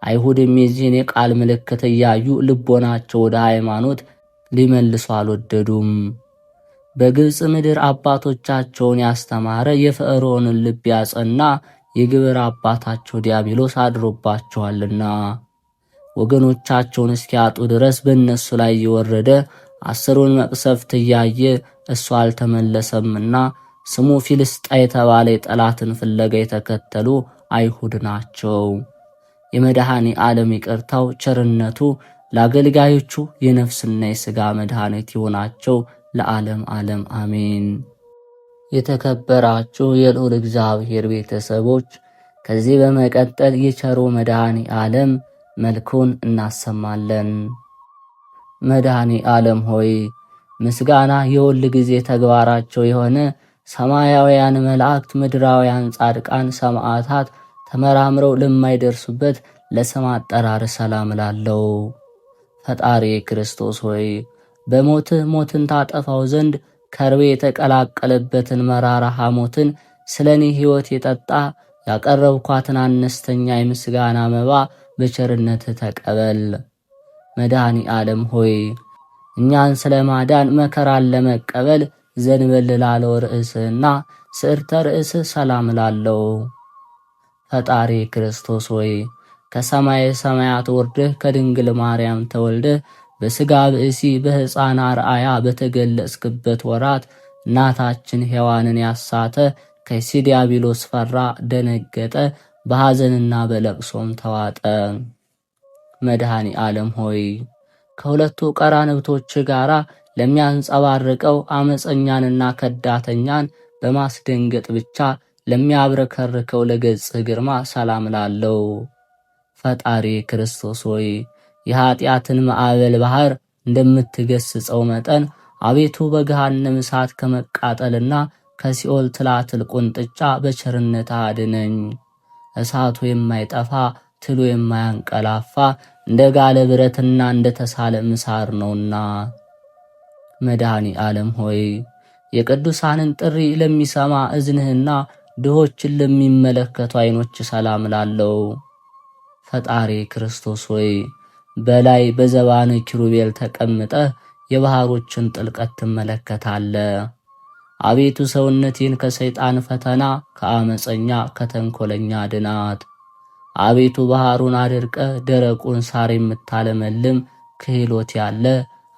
አይሁድም የዚህን የቃል ምልክት እያዩ ልቦናቸው ወደ ሃይማኖት ሊመልሱ አልወደዱም። በግብፅ ምድር አባቶቻቸውን ያስተማረ የፈርዖንን ልብ ያጸና የግብር አባታቸው ዲያብሎስ አድሮባቸዋልና ወገኖቻቸውን እስኪያጡ ድረስ በእነሱ ላይ የወረደ 10ሩን መቅሰፍት እያየ እሱ አልተመለሰምና ስሙ ፊልስጣ የተባለ የጠላትን ፍለጋ የተከተሉ አይሁድ ናቸው። የመድኃኔ ዓለም ይቅርታው ቸርነቱ ለአገልጋዮቹ የነፍስና የሥጋ መድኃኒት ይሆናቸው ለዓለም ዓለም አሜን። የተከበራችሁ የልዑል እግዚአብሔር ቤተሰቦች ከዚህ በመቀጠል የቸሩ መድኃኔ ዓለም መልኩን እናሰማለን። መድኃኔ ዓለም ሆይ ምስጋና የሁል ጊዜ ተግባራቸው የሆነ ሰማያውያን መላእክት፣ ምድራውያን ጻድቃን፣ ሰማዕታት ተመራምረው ለማይደርሱበት ለስም አጠራር ሰላም ላለው ፈጣሪ ክርስቶስ ሆይ በሞትህ ሞትን ታጠፋው ዘንድ ከርቤ የተቀላቀለበትን መራራ ሐሞትን ስለ እኔ ሕይወት የጠጣ ያቀረብኳትን አነስተኛ የምስጋና መባ በቸርነትህ ተቀበል። መድኃኔ ዓለም ሆይ እኛን ስለ ማዳን መከራን ለመቀበል ዘንበል ላለው ርዕስህና ስዕርተ ርዕስህ ሰላም ላለው ፈጣሪ ክርስቶስ ሆይ ከሰማየ ሰማያት ወርደህ ከድንግል ማርያም ተወልደህ በሥጋ ብእሲ በሕፃን አርአያ በተገለጽክበት ወራት እናታችን ሔዋንን ያሳተ ከይሲ ዲያብሎስ ፈራ፣ ደነገጠ፣ በሐዘንና በለቅሶም ተዋጠ። መድኃኔ ዓለም ሆይ ከሁለቱ ቀራንብቶች ጋር ለሚያንጸባርቀው አመፀኛንና ከዳተኛን በማስደንገጥ ብቻ ለሚያብረከርከው ለገጽህ ግርማ ሰላም ላለው ፈጣሪ ክርስቶስ ሆይ የኀጢአትን ማዕበል ባህር እንደምትገስጸው መጠን አቤቱ በገሃነም እሳት ከመቃጠልና ከሲኦል ትላትል ቁንጥጫ በቸርነት አድነኝ። እሳቱ የማይጠፋ ትሉ የማያንቀላፋ እንደ ጋለ ብረትና እንደ ተሳለ ምሳር ነውና። መድኃኔ ዓለም ሆይ የቅዱሳንን ጥሪ ለሚሰማ እዝንህና ድሆችን ለሚመለከቱ ዓይኖች ሰላም ላለው ፈጣሪ ክርስቶስ ሆይ በላይ በዘባነ ኪሩቤል ተቀምጠህ የባህሮችን ጥልቀት ትመለከታለህ። አቤቱ ሰውነቴን ከሰይጣን ፈተና ከአመፀኛ ከተንኮለኛ ድናት። አቤቱ ባህሩን አድርቀህ ደረቁን ሳር የምታለመልም ክህሎት ያለ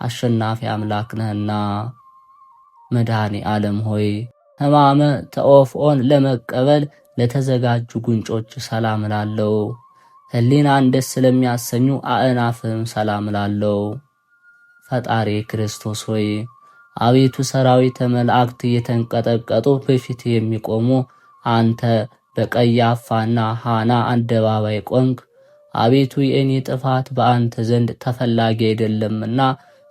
አሸናፊ አምላክ ነህና። መድኃኔ ዓለም ሆይ ሕማመ ተኦፍኦን ለመቀበል ለተዘጋጁ ጉንጮች ሰላም ላለው ሕሊናን ደስ ስለሚያሰኙ አእናፍም ሰላም ላለው ፈጣሪ ክርስቶስ ሆይ አቤቱ ሰራዊተ መላእክት እየተንቀጠቀጡ በፊት የሚቆሙ አንተ በቀያፋና ሐና አደባባይ ቆንክ። አቤቱ የእኔ ጥፋት በአንተ ዘንድ ተፈላጊ አይደለምና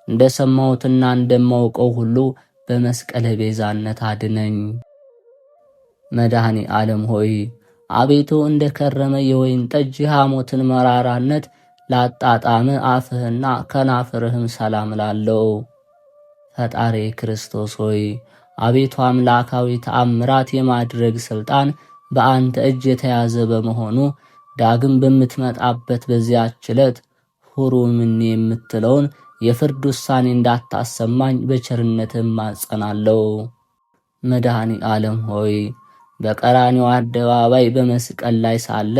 እንደ ሰማሁትና እንደማውቀው ሁሉ በመስቀል ቤዛነት አድነኝ። መድኃኔ ዓለም ሆይ አቤቱ እንደ ከረመ የወይን ጠጅ የሐሞትን መራራነት ላጣጣም አፍህና ከናፍርህም ሰላም ላለው ፈጣሪ ክርስቶስ ሆይ አቤቱ አምላካዊ ተአምራት የማድረግ ሥልጣን በአንተ እጅ የተያዘ በመሆኑ ዳግም በምትመጣበት በዚያች ዕለት ሁሩ ምኔ የምትለውን የፍርድ ውሳኔ እንዳታሰማኝ በቸርነትህ እማጸናለሁ። መድኃኔ ዓለም ሆይ በቀራንዮ አደባባይ በመስቀል ላይ ሳለ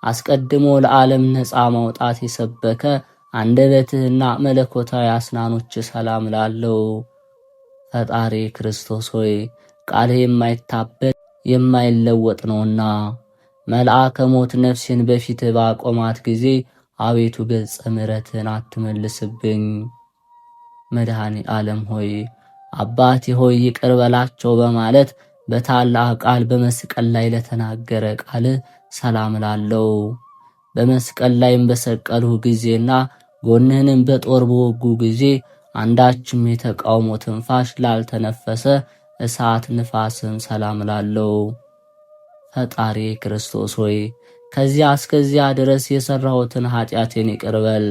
አስቀድሞ ለዓለም ነፃ ማውጣት የሰበከ አንደበትህና መለኮታዊ አስናኖች ሰላም ላለው ፈጣሪ ክርስቶስ ሆይ ቃልህ የማይታበል የማይለወጥ ነውና መልአከ ሞት ነፍሴን በፊትህ ባቆማት ጊዜ አቤቱ ገጸ ምሕረትህን አትመልስብኝ። መድኃኔ ዓለም ሆይ አባቴ ሆይ ይቅር በላቸው በማለት በታላቅ ቃል በመስቀል ላይ ለተናገረ ቃልህ ሰላም ላለው በመስቀል ላይም በሰቀልሁ ጊዜና ጎንህንም በጦር በወጉ ጊዜ አንዳችም የተቃውሞ ትንፋሽ ላልተነፈሰ እሳት ንፋስም ሰላም ላለው ፈጣሪ ክርስቶስ ሆይ ከዚያ እስከዚያ ድረስ የሠራሁትን ኃጢአቴን ይቅር በል።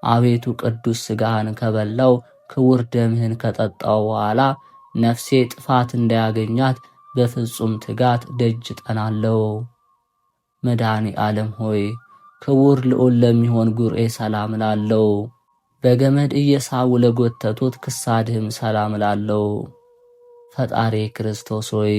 አቤቱ ቅዱስ ሥጋህን ከበላው ክቡር ደምህን ከጠጣው በኋላ ነፍሴ ጥፋት እንዳያገኛት በፍጹም ትጋት ደጅ ጠናለው። መድኃኔ ዓለም ሆይ ክቡር ልዑል ለሚሆን ጉርኤ ሰላም ላለው በገመድ እየሳቡ ለጎተቱት ክሳድህም ሰላም ላለው ፈጣሪ ክርስቶስ ሆይ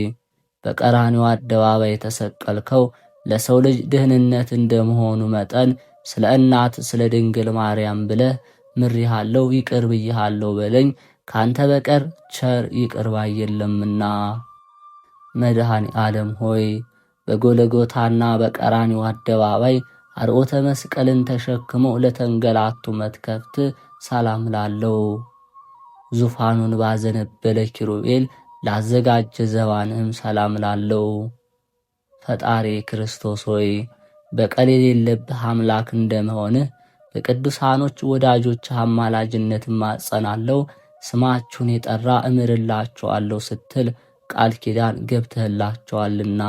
በቀራንዮ አደባባይ የተሰቀልከው ለሰው ልጅ ድህንነት እንደመሆኑ መጠን ስለ እናት ስለ ድንግል ማርያም ብለህ ምሬሃለሁ፣ ይቅር ብዬሃለሁ በለኝ፣ ካንተ በቀር ቸር ይቅር ባይ የለምና። መድኃኔ ዓለም ሆይ በጎለጎታና በቀራንዮ አደባባይ አርዖተ መስቀልን ተሸክመው ለተንገላቱ መትከፍት ሰላም ላለው ዙፋኑን ባዘነበለ ኪሩቤል ላዘጋጀ ዘባንህም ሰላም ላለው ፈጣሪ ክርስቶስ ሆይ በቀል የሌለብህ አምላክ እንደመሆንህ በቅዱሳኖች ወዳጆች አማላጅነት እማጸናለሁ። ስማችሁን የጠራ እምርላችኋለሁ ስትል ቃል ኪዳን ገብተህላቸዋልና።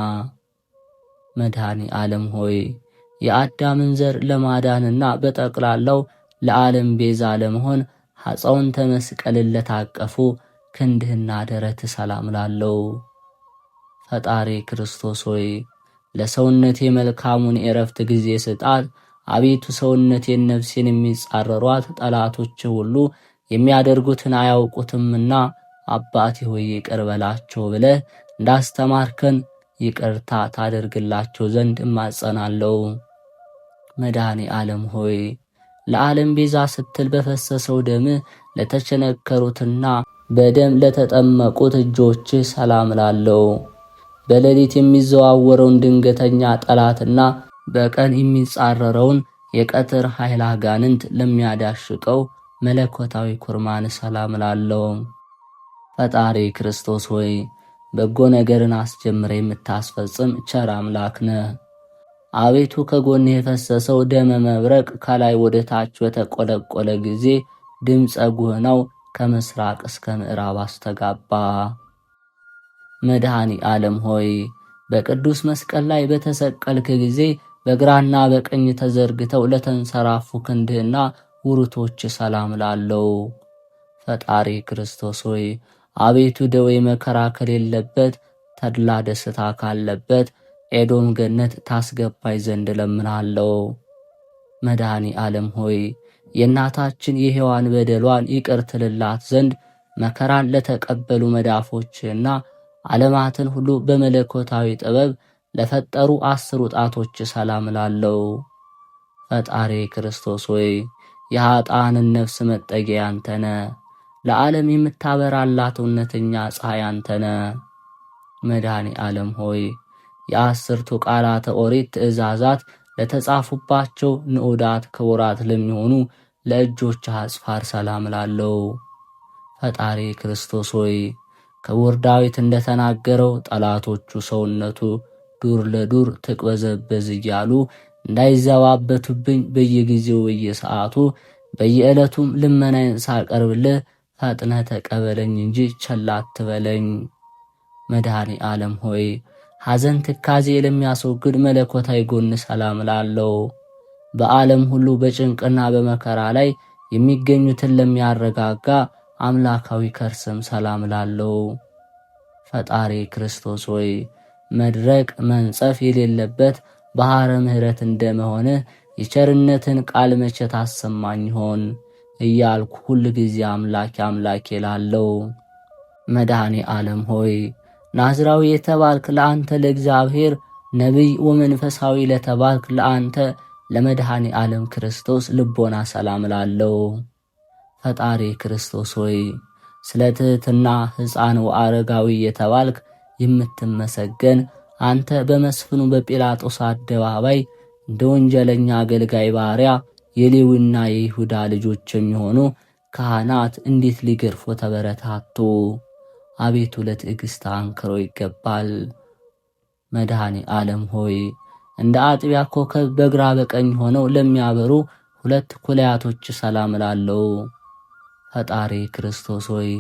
መድኃኔ ዓለም ሆይ የአዳምን ዘር ለማዳንና በጠቅላላው ለዓለም ቤዛ ለመሆን ሐፀውንተ መስቀልን ለታቀፉ ክንድህና ደረት ሰላም ላለው ፈጣሪ ክርስቶስ ሆይ ለሰውነቴ መልካሙን የእረፍት ጊዜ ስጣት። አቤቱ ሰውነቴን ነፍሴን የሚጻረሯት ጠላቶች ሁሉ የሚያደርጉትን አያውቁትምና አባቴ ሆይ ይቅር በላቸው ብለህ እንዳስተማርከን ይቅርታ ታደርግላቸው ዘንድ እማጸናለሁ። መድኃኔ ዓለም ሆይ ለዓለም ቤዛ ስትል በፈሰሰው ደምህ ለተቸነከሩትና በደም ለተጠመቁት እጆችህ ሰላም ላለው በሌሊት የሚዘዋወረውን ድንገተኛ ጠላትና በቀን የሚጻረረውን የቀትር ኃይል አጋንንት ለሚያዳሽቀው መለኮታዊ ኩርማን ሰላም ላለው ፈጣሪ ክርስቶስ ሆይ በጎ ነገርን አስጀምረ የምታስፈጽም ቸር አምላክ ነህ። አቤቱ ከጎን የፈሰሰው ደመ መብረቅ ከላይ ወደ ታች በተቆለቆለ ጊዜ ድምፀ ጉህናው ከምስራቅ እስከ ምዕራብ አስተጋባ። መድኃኔ ዓለም ሆይ በቅዱስ መስቀል ላይ በተሰቀልክ ጊዜ በግራና በቀኝ ተዘርግተው ለተንሰራፉ ክንድህና ውርቶች ሰላም ላለው ፈጣሪ ክርስቶስ ሆይ አቤቱ ደዌ መከራ ከሌለበት ተድላ ደስታ ካለበት ኤዶም ገነት ታስገባይ ዘንድ ለምናለው። መድኃኔ ዓለም ሆይ የእናታችን የሔዋን በደሏን ይቅር ትልላት ዘንድ መከራን ለተቀበሉ መዳፎችና ዓለማትን ሁሉ በመለኮታዊ ጥበብ ለፈጠሩ 10 ጣቶች ሰላም ላለው ፈጣሪ ክርስቶስ ሆይ የኃጥአንን ነፍስ መጠጊያ አንተነ፣ ለዓለም የምታበራላት እውነተኛ ፀሐይ አንተነ። መድኃኔ ዓለም ሆይ የ10ቱ ቃላተ ኦሪት ትእዛዛት ለተጻፉባቸው ንዑዳት ክቡራት ለሚሆኑ ለእጆች አጽፋር ሰላም ላለው ፈጣሪ ክርስቶስ ሆይ ክቡር ዳዊት እንደተናገረው ጠላቶቹ ሰውነቱ ዱር ለዱር ትቅበዘበዝ እያሉ እንዳይዘባበቱብኝ በየጊዜው በየሰዓቱ በየዕለቱም ልመናዬን ሳቀርብልህ ፈጥነህ ተቀበለኝ እንጂ ቸል አትበለኝ። መድኃኔ ዓለም ሆይ ሐዘን ትካዜ ለሚያስወግድ መለኮታዊ ጎን ሰላም ላለው በዓለም ሁሉ በጭንቅና በመከራ ላይ የሚገኙትን ለሚያረጋጋ አምላካዊ ከርስም ሰላም ላለው ፈጣሪ ክርስቶስ ሆይ መድረቅ መንጸፍ የሌለበት ባሕረ ምሕረት እንደመሆንህ የቸርነትን ቃል መቼ ታሰማኝ ይሆን እያልኩ ሁል ጊዜ አምላኬ አምላኬ ላለው መድኃኔ ዓለም ሆይ ናዝራዊ የተባልክ ለአንተ ለእግዚአብሔር ነቢይ ወመንፈሳዊ ለተባልክ ለአንተ ለመድኃኔ ዓለም ክርስቶስ ልቦና ሰላም ላለው ፈጣሪ ክርስቶስ ሆይ ስለ ትሕትና ሕፃን ወአረጋዊ የተባልክ የምትመሰገን አንተ በመስፍኑ በጲላጦስ አደባባይ እንደ ወንጀለኛ አገልጋይ ባሪያ የሌዊና የይሁዳ ልጆች የሚሆኑ ካህናት እንዴት ሊገርፉ ተበረታቱ። አቤቱ ለትዕግሥት አንክሮ ይገባል። መድኃኔ ዓለም ሆይ እንደ አጥቢያ ኮከብ በግራ በቀኝ ሆነው ለሚያበሩ 2 ኩላያቶች ሰላም ላለው ፈጣሪ ክርስቶስ ሆይ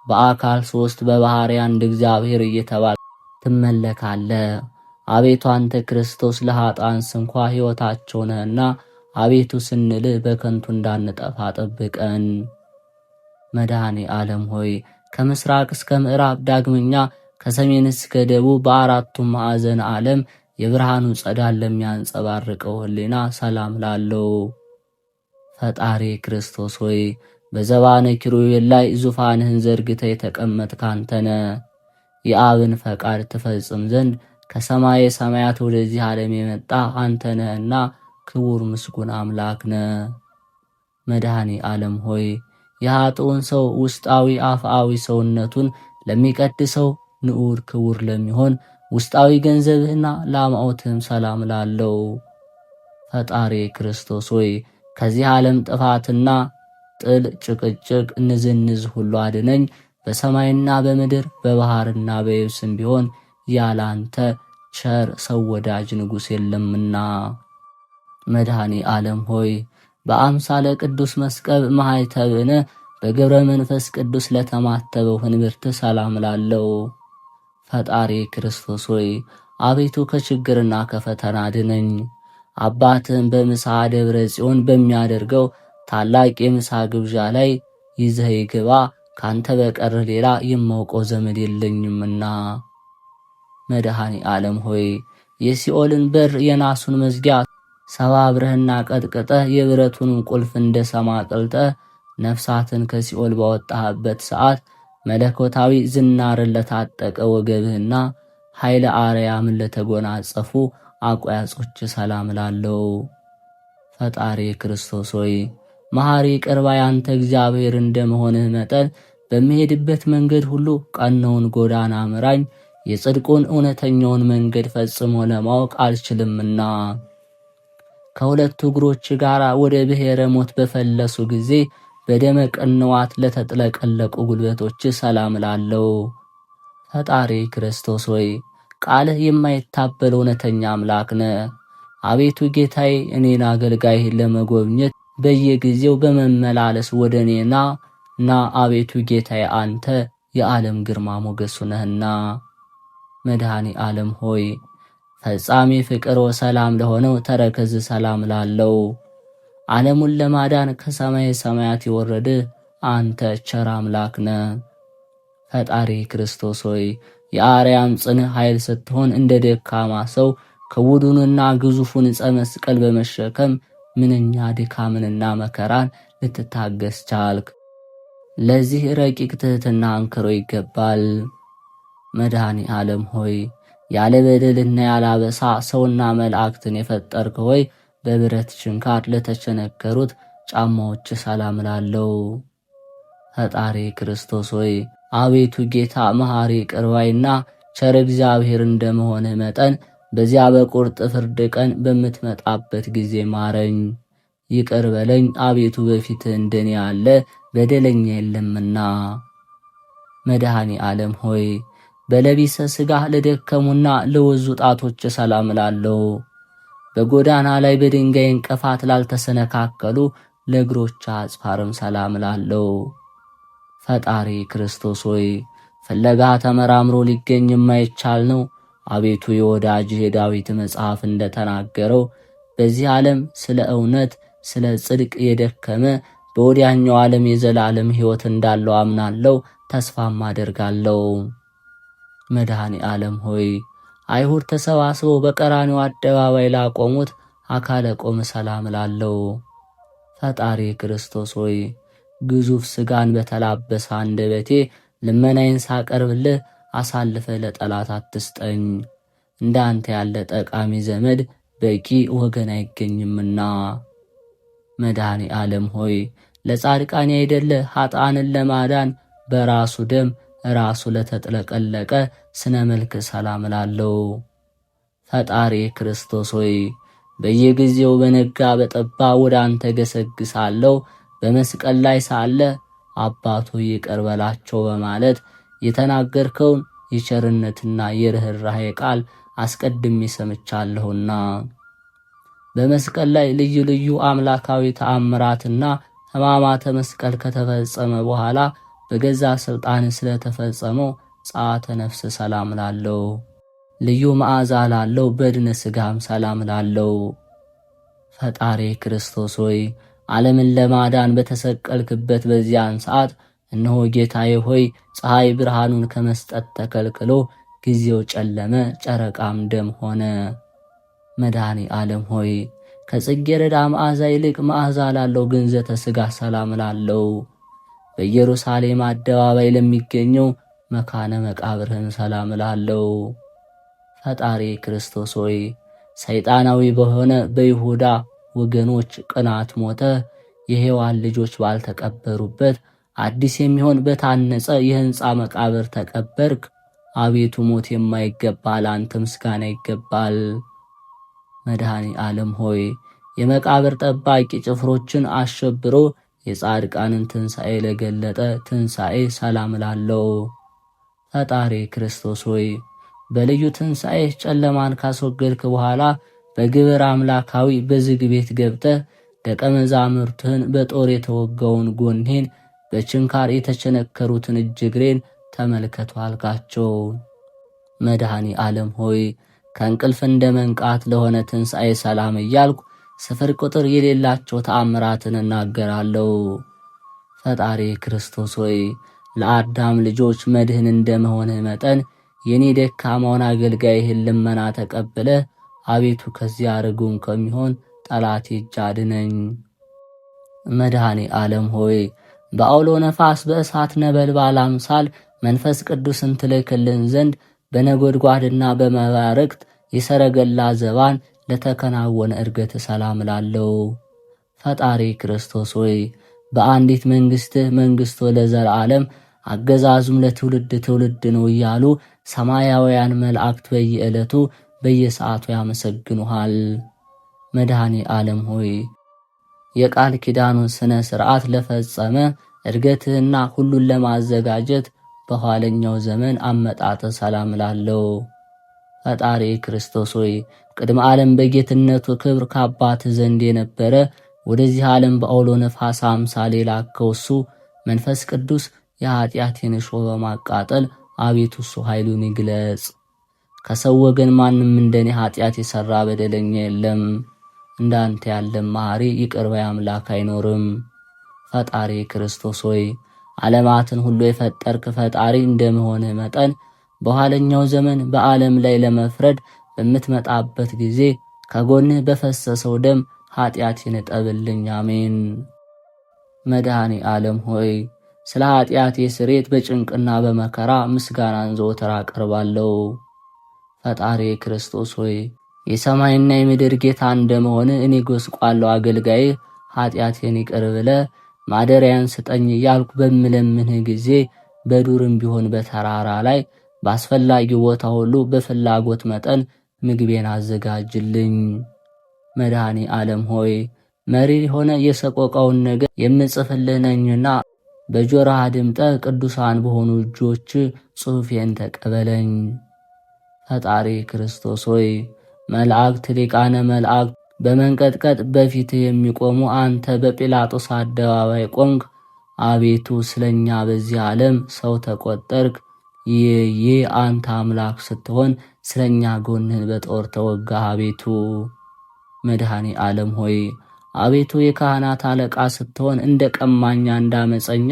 በአካል 3 በባሕርይ አንድ እግዚአብሔር እየተባለ ትመለካለህ። አቤቱ አንተ ክርስቶስ ለኃጥአን ስንኳ ሕይወታቸው ነህና አቤቱ ስንልህ በከንቱ እንዳንጠፋ ጠብቀን። መድኃኔ ዓለም ሆይ ከምስራቅ እስከ ምዕራብ ዳግመኛ ከሰሜን እስከ ደቡብ በአራቱም ማዕዘን ዓለም የብርሃኑ ጸዳል ለሚያንጸባርቀው ሕሊና ሰላም ላለው ፈጣሪ ክርስቶስ ሆይ በዘባነ ኪሩቤል ላይ ዙፋንህን ዘርግተህ የተቀመጥክ አንተነ የአብን ፈቃድ ትፈጽም ዘንድ ከሰማየ ሰማያት ወደዚህ ዓለም የመጣ አንተነህና ክቡር ምስጉን አምላክ ነህ። መድኃኔ ዓለም ሆይ የኃጥኡን ሰው ውስጣዊ አፍአዊ ሰውነቱን ለሚቀድሰው ንዑድ ክቡር ለሚሆን ውስጣዊ ገንዘብህና ለአማኦትህም ሰላም ላለው ፈጣሪ ክርስቶስ ሆይ ከዚህ ዓለም ጥፋትና ጥል፣ ጭቅጭቅ፣ ንዝንዝ ሁሉ አድነኝ። በሰማይና በምድር በባህርና በየብስም ቢሆን ያላንተ ቸር ሰው ወዳጅ ንጉሥ የለምና። መድኃኔ ዓለም ሆይ በአምሳለ ቅዱስ መስቀል ማኅተብነ በግብረ መንፈስ ቅዱስ ለተማተበው ህንብርት ሰላም ላለው ፈጣሪ ክርስቶስ ሆይ አቤቱ ከችግርና ከፈተና አድነኝ። አባትህን በምሳ ደብረ ጽዮን በሚያደርገው ታላቅ የምሳ ግብዣ ላይ ይዘህ ግባ፣ ካንተ በቀር ሌላ የማውቀው ዘመድ የለኝምና። መድኃኔ ዓለም ሆይ የሲኦልን በር የናሱን መዝጊያ ሰባብረህና ቀጥቅጠህ የብረቱንም ቁልፍ እንደ ሰማ ቅልጠህ ነፍሳትን ከሲኦል ባወጣህበት ሰዓት መለኮታዊ ዝናርን ለታጠቀ ወገብህና ኃይለ አርያምን ለተጎናጸፉ አቋያጾች ሰላም ላለው ፈጣሪ ክርስቶስ ሆይ መሐሪ ቅርባ ያንተ እግዚአብሔር እንደመሆንህ መጠን በሚሄድበት መንገድ ሁሉ ቀናውን ጎዳና ምራኝ። የጽድቁን እውነተኛውን መንገድ ፈጽሞ ለማወቅ አልችልምና ከሁለቱ እግሮች ጋር ወደ ብሔረ ሞት በፈለሱ ጊዜ በደመ ቅንዋት ለተጥለቀለቁ ጉልበቶች ሰላም ላለው ፈጣሪ ክርስቶስ ሆይ ቃልህ የማይታበል እውነተኛ አምላክ ነህ። አቤቱ ጌታዬ እኔን አገልጋይህን ለመጎብኘት በየጊዜው በመመላለስ ወደ እኔና አቤቱ ጌታዬ አንተ የዓለም ግርማ ሞገሱ ነህና። መድኃኔ ዓለም ሆይ ፈጻሜ ፍቅር ወሰላም ለሆነው ተረከዝ ሰላም ላለው ዓለሙን ለማዳን ከሰማይ ሰማያት የወረደ አንተ ቸር አምላክ ነህ። ፈጣሪ ክርስቶስ ሆይ የአርያም ጽንዕ ኃይል ስትሆን እንደ ደካማ ሰው ከውዱንና ግዙፉን ዕፀ መስቀል በመሸከም ምንኛ ድካምንና መከራን ልትታገስ ቻልክ። ለዚህ ረቂቅ ትሕትና አንክሮ ይገባል። መድኃኔ ዓለም ሆይ ያለ በደልና ያለ አበሳ ሰውና መላእክትን የፈጠርክ ሆይ በብረት ችንካር ለተቸነከሩት ጫማዎች ሰላም ላለው ፈጣሪ ክርስቶስ ሆይ አቤቱ ጌታ መሐሪ ቅርባይና ቸር እግዚአብሔር እንደመሆንህ መጠን በዚያ በቁርጥ ፍርድ ቀን በምትመጣበት ጊዜ ማረኝ፣ ይቅር በለኝ። አቤቱ በፊትህ እንደኔ ያለ በደለኛ የለምና። መድኃኔ ዓለም ሆይ በለቢሰ ሥጋህ ለደከሙና ለወዙ ጣቶች ሰላም ላለው በጎዳና ላይ በድንጋይ እንቅፋት ላልተሰነካከሉ ለእግሮች አጽፋርም ሰላም ላለው ፈጣሪ ክርስቶስ ሆይ ፍለጋ ተመራምሮ ሊገኝ የማይቻል ነው። አቤቱ የወዳጅህ የዳዊት መጽሐፍ እንደተናገረው በዚህ ዓለም ስለ እውነት ስለ ጽድቅ የደከመ በወዲያኛው ዓለም የዘላለም ሕይወት እንዳለው አምናለሁ፣ ተስፋም አደርጋለሁ። መድኃኔ ዓለም ሆይ አይሁድ ተሰባስበው በቀራንዮ አደባባይ ላቆሙት አካለ ቆም ሰላም ላለው ፈጣሪ ክርስቶስ ሆይ ግዙፍ ሥጋን በተላበሰ አንደበቴ ልመናዬን ሳቀርብልህ አሳልፈ ለጠላት አትስጠኝ። እንዳንተ ያለ ጠቃሚ ዘመድ በቂ ወገን አይገኝምና። መድኃኔ ዓለም ሆይ ለጻድቃን ያይደለ ኃጥአንን ለማዳን በራሱ ደም ራሱ ለተጥለቀለቀ ስነ መልክ ሰላም ላለው ፈጣሪ ክርስቶስ ሆይ በየጊዜው በነጋ በጠባ ወደ አንተ ገሰግሳለሁ። በመስቀል ላይ ሳለ አባቱ ይቅር በላቸው በማለት የተናገርከውን የቸርነትና የርኅራኄ ቃል አስቀድሜ ሰምቻለሁና በመስቀል ላይ ልዩ ልዩ አምላካዊ ተአምራትና ሕማማተ መስቀል ከተፈጸመ በኋላ በገዛ ሥልጣን ስለተፈጸመው ጸአተ ነፍስ ሰላም ላለው ልዩ መዓዛ ላለው በድነ ሥጋም ሰላም ላለው ፈጣሪ ክርስቶስ ሆይ ዓለምን ለማዳን በተሰቀልክበት በዚያን ሰዓት እነሆ ጌታዬ ሆይ ፀሐይ ብርሃኑን ከመስጠት ተከልክሎ ጊዜው ጨለመ፣ ጨረቃም ደም ሆነ። መድኃኔ ዓለም ሆይ ከጽጌረዳ መዓዛ ይልቅ መዓዛ ላለው ግንዘተ ሥጋ ሰላም ላለው በኢየሩሳሌም አደባባይ ለሚገኘው መካነ መቃብርህን ሰላም ላለው ፈጣሪ ክርስቶስ ሆይ ሰይጣናዊ በሆነ በይሁዳ ወገኖች ቅናት ሞተ የሔዋን ልጆች ባልተቀበሩበት አዲስ የሚሆን በታነጸ የሕንፃ መቃብር ተቀበርክ። አቤቱ ሞት የማይገባ ለአንተ ምስጋና ይገባል። መድኃኔ ዓለም ሆይ የመቃብር ጠባቂ ጭፍሮችን አሸብሮ የጻድቃንን ትንሣኤ ለገለጠ ትንሣኤ ሰላም ላለው ፈጣሪ ክርስቶስ ሆይ በልዩ ትንሣኤ ጨለማን ካስወገድክ በኋላ በግብር አምላካዊ በዝግ ቤት ገብተህ ደቀ መዛሙርትህን በጦር የተወጋውን ጎኔን በችንካር የተቸነከሩትን እጅ እግሬን ተመልከቱ አልካቸው። መድኃኔ ዓለም ሆይ ከእንቅልፍ እንደ መንቃት ለሆነ ትንሣኤ ሰላም እያልኩ ስፍር ቁጥር የሌላቸው ተአምራትን እናገራለሁ። ፈጣሪ ክርስቶስ ሆይ ለአዳም ልጆች መድህን እንደመሆንህ መጠን የኔ ደካማውን አገልጋይህን ልመና ተቀብለ አቤቱ ከዚያ ርጉም ከሚሆን ጠላት እጅ አድነኝ። መድኃኔ ዓለም ሆይ በአውሎ ነፋስ በእሳት ነበልባል አምሳል መንፈስ ቅዱስን ትልክልን ዘንድ በነጎድጓድና በመባረቅት የሰረገላ ዘባን ለተከናወነ እርገት ሰላም ላለው ፈጣሪ ክርስቶስ ሆይ በአንዲት መንግሥትህ መንግሥቶ ለዘላለም አገዛዙም ለትውልድ ትውልድ ነው እያሉ ሰማያውያን መላእክት በየዕለቱ በየሰዓቱ ያመሰግኑሃል። መድኃኔ ዓለም ሆይ የቃል ኪዳኑን ሥነ ሥርዓት ለፈጸመ እድገትህና ሁሉን ለማዘጋጀት በኋለኛው ዘመን አመጣጥ ሰላም ላለው ፈጣሪ ክርስቶስ ሆይ ቅድመ ዓለም በጌትነቱ ክብር ከአባትህ ዘንድ የነበረ ወደዚህ ዓለም በአውሎ ነፋስ አምሳል የላከው እሱ መንፈስ ቅዱስ የኃጢአቴን እሾህ በማቃጠል አቤቱ እሱ ኃይሉን ይግለጽ። ከሰው ወገን ማንም እንደኔ ኃጢአት የሠራ በደለኛ የለም። እንዳንተ ያለ መሐሪ ይቅር ባይ አምላክ አይኖርም። ፈጣሪ ክርስቶስ ሆይ ዓለማትን ሁሉ የፈጠርክ ፈጣሪ እንደመሆንህ መጠን በኋለኛው ዘመን በዓለም ላይ ለመፍረድ በምትመጣበት ጊዜ ከጎንህ በፈሰሰው ደም ኃጢአቴን እጠብልኝ። አሜን። መድኃኔ ዓለም ሆይ ስለ ኃጢአቴ ስሬት በጭንቅና በመከራ ምስጋናን ዘወትር አቀርባለሁ። ፈጣሪ ክርስቶስ ሆይ የሰማይና የምድር ጌታ እንደመሆን እኔ ጎስቋላው አገልጋይህ ኃጢአቴን ይቅር ብለህ ማደሪያን ስጠኝ እያልኩ በምለምንህ ጊዜ በዱርም ቢሆን በተራራ ላይ በአስፈላጊው ቦታ ሁሉ በፍላጎት መጠን ምግቤን አዘጋጅልኝ። መድኃኔ ዓለም ሆይ መሪር የሆነ የሰቆቃውን ነገር የምጽፍልህ ነኝና በጆሮህ አድምጠህ ቅዱሳን በሆኑ እጆች ጽሑፌን ተቀበለኝ። ፈጣሪ ክርስቶስ ሆይ መላእክት ሊቃነ መላእክት በመንቀጥቀጥ በፊትህ የሚቆሙ አንተ በጲላጦስ አደባባይ ቆምክ። አቤቱ ስለኛ በዚህ ዓለም ሰው ተቆጠርክ። ይህ አንተ አምላክ ስትሆን ስለኛ ጎንህን በጦር ተወጋህ። አቤቱ መድኃኔ ዓለም ሆይ አቤቱ የካህናት አለቃ ስትሆን እንደ ቀማኛ እንዳመፀኛ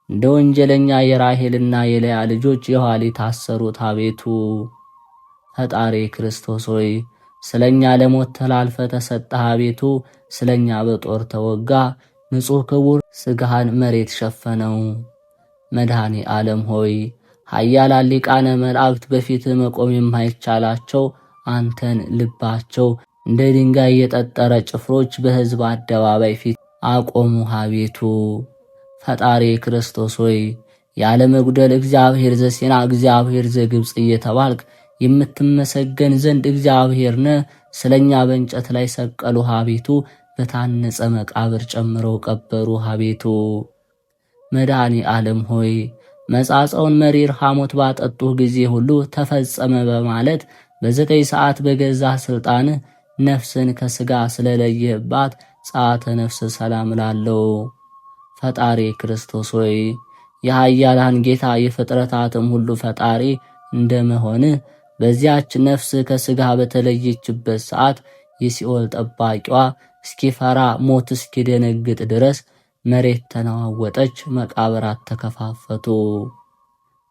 እንደ ወንጀለኛ የራሔልና የልያ ልጆች የኋሊት ታሰሩት። አቤቱ ፈጣሪ ክርስቶስ ሆይ ስለኛ ለሞት ተላልፈ ተሰጠህ። አቤቱ ስለኛ በጦር ተወጋ። ንጹሕ ክቡር ሥጋህን መሬት ሸፈነው። መድኃኔ ዓለም ሆይ ኃያላን ሊቃነ መላእክት በፊትህ መቆም የማይቻላቸው አንተን ልባቸው እንደ ድንጋይ የጠጠረ ጭፍሮች በሕዝብ አደባባይ ፊት አቆሙ። አቤቱ ፈጣሪ ክርስቶስ ሆይ ያለ መጉደል እግዚአብሔር ዘሴና እግዚአብሔር ዘግብፅ እየተባልክ የምትመሰገን ዘንድ እግዚአብሔር ነህ። ስለኛ በእንጨት ላይ ሰቀሉህ። አቤቱ በታነጸ መቃብር ጨምረው ቀበሩህ። አቤቱ መድኃኔ ዓለም ሆይ መጻጻውን መሪር ሐሞት ባጠጡህ ጊዜ ሁሉ ተፈጸመ በማለት በዘጠኝ ሰዓት በገዛ ሥልጣንህ ነፍስን ከሥጋ ስለለየህባት ጸአተ ነፍስ ሰላም ላለው ፈጣሪ ክርስቶስ ሆይ የኃያላን ጌታ የፍጥረታትም ሁሉ ፈጣሪ እንደመሆንህ በዚያች ነፍስ ከሥጋ በተለየችበት ሰዓት የሲኦል ጠባቂዋ እስኪፈራ ሞት እስኪደነግጥ ድረስ መሬት ተነዋወጠች፣ መቃብራት ተከፋፈቱ።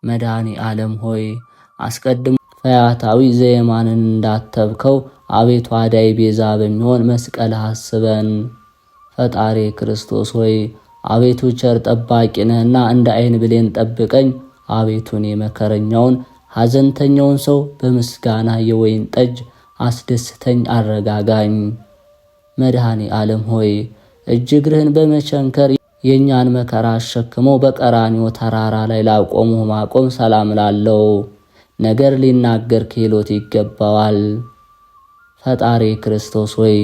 መድኃኔ ዓለም ሆይ አስቀድሞ ፈያታዊ ዘየማንን እንዳተብከው አቤቱ አዳይ ቤዛ በሚሆን መስቀልህ አስበን። ፈጣሪ ክርስቶስ ሆይ አቤቱ ቸር ጠባቂ ነህና እንደ ዓይን ብሌን ጠብቀኝ። አቤቱን የመከረኛውን ሐዘንተኛውን ሰው በምስጋና የወይን ጠጅ አስደስተኝ፣ አረጋጋኝ። መድኃኔ ዓለም ሆይ እጅ እግርህን በመቸንከር የእኛን መከራ አሸክመው በቀራንዮ ተራራ ላይ ላቆሙ ማቆም ሰላም ላለው ነገር ሊናገር ክህሎት ይገባዋል። ፈጣሪ ክርስቶስ ሆይ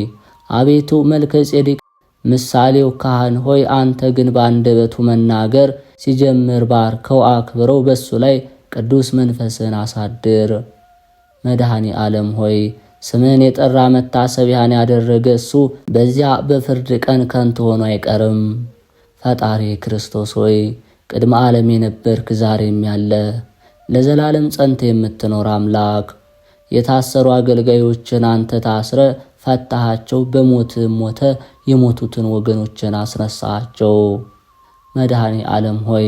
አቤቱ መልከ ጼዴቅ ምሳሌው ካህን ሆይ አንተ ግን በአንደበቱ መናገር ሲጀምር ባርከው አክብረው በሱ ላይ ቅዱስ መንፈስን አሳድር። መድኃኔ ዓለም ሆይ ስምህን የጠራ መታሰቢያን ያደረገ እሱ በዚያ በፍርድ ቀን ከንቱ ሆኖ አይቀርም። ፈጣሪ ክርስቶስ ሆይ ቅድመ ዓለም የነበርክ ዛሬም ያለ ለዘላለም ጸንተ የምትኖር አምላክ የታሰሩ አገልጋዮችን አንተ ታስረ ፈታሃቸው፣ በሞትም ሞተ የሞቱትን ወገኖችን አስነሳሃቸው። መድኃኔ ዓለም ሆይ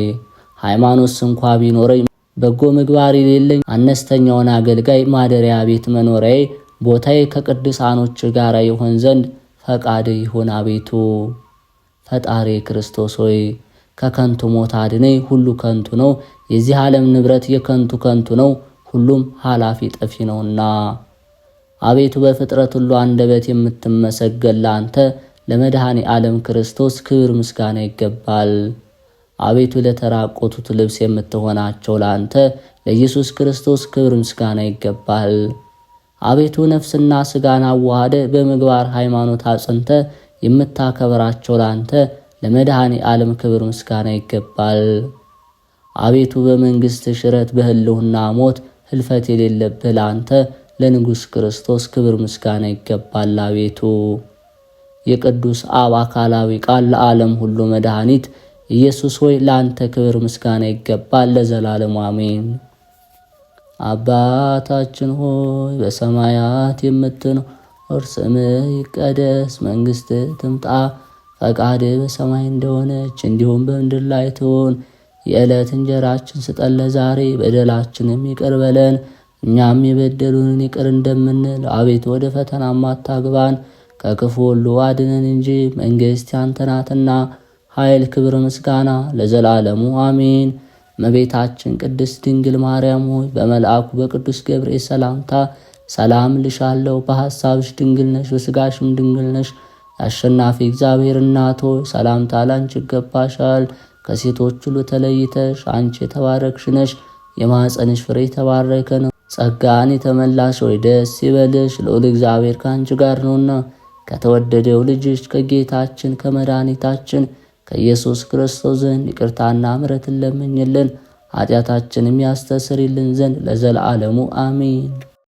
ሃይማኖት እንኳ ቢኖረኝ በጎ ምግባር የሌለኝ አነስተኛውን አገልጋይ ማደሪያ ቤት መኖሪያዬ ቦታዬ ከቅዱሳኖች ጋር ይሆን ዘንድ ፈቃድ ይሁን አቤቱ። ፈጣሪ ክርስቶስ ሆይ ከከንቱ ሞት አድነኝ። ሁሉ ከንቱ ነው፣ የዚህ ዓለም ንብረት የከንቱ ከንቱ ነው፣ ሁሉም ኃላፊ ጠፊ ነውና። አቤቱ በፍጥረት ሁሉ አንደበት የምትመሰገን ለአንተ ለመድኃኔ ዓለም ክርስቶስ ክብር ምስጋና ይገባል። አቤቱ ለተራቆቱት ልብስ የምትሆናቸው ለአንተ ለኢየሱስ ክርስቶስ ክብር ምስጋና ይገባል። አቤቱ ነፍስና ሥጋን አዋሃደ በምግባር ሃይማኖት አጽንተ የምታከብራቸው ለአንተ ለመድኃኔ ዓለም ክብር ምስጋና ይገባል። አቤቱ በመንግሥት ሽረት በህልውና ሞት ህልፈት የሌለብህ ለአንተ ለንጉሥ ክርስቶስ ክብር ምስጋና ይገባል። አቤቱ የቅዱስ አብ አካላዊ ቃል ለዓለም ሁሉ መድኃኒት ኢየሱስ ሆይ ለአንተ ክብር ምስጋና ይገባል ለዘላለሙ አሜን። አባታችን ሆይ በሰማያት የምትኖር ስምህ ይቀደስ፣ መንግሥትህ ትምጣ፣ ፈቃድህ በሰማይ እንደሆነች እንዲሁም በምድር ላይ ትሁን። የዕለት እንጀራችን ስጠን ለዛሬ፣ በደላችንም ይቅር በለን እኛም የበደሉንን ይቅር እንደምንል፣ አቤቱ ወደ ፈተናም አታግባን ከክፉ ሁሉ አድነን እንጂ መንግሥት ያንተ ናትና ኃይል፣ ክብር፣ ምስጋና ለዘላለሙ አሜን። እመቤታችን ቅድስት ድንግል ማርያም ሆይ በመልአኩ በቅዱስ ገብርኤል ሰላምታ ሰላም ልሻለሁ። በሐሳብሽ ድንግል ነሽ፣ በሥጋሽም ድንግል ነሽ። የአሸናፊ እግዚአብሔር እናት ሆይ ሰላምታ ላንቺ ይገባሻል። ከሴቶች ሁሉ ተለይተሽ አንቺ የተባረክሽ ነሽ፣ የማኅፀንሽ ፍሬ የተባረከ ነው። ጸጋን የተመላሽ ሆይ ደስ ይበልሽ፣ ልዑል እግዚአብሔር ከአንቺ ጋር ነውና ከተወደደው ልጅሽ ከጌታችን ከመድኃኒታችን ከኢየሱስ ክርስቶስ ዘንድ ይቅርታና ምሕረትን ለምኝልን ኃጢአታችንም ያስተሰርይልን ዘንድ ለዘላለሙ አሜን።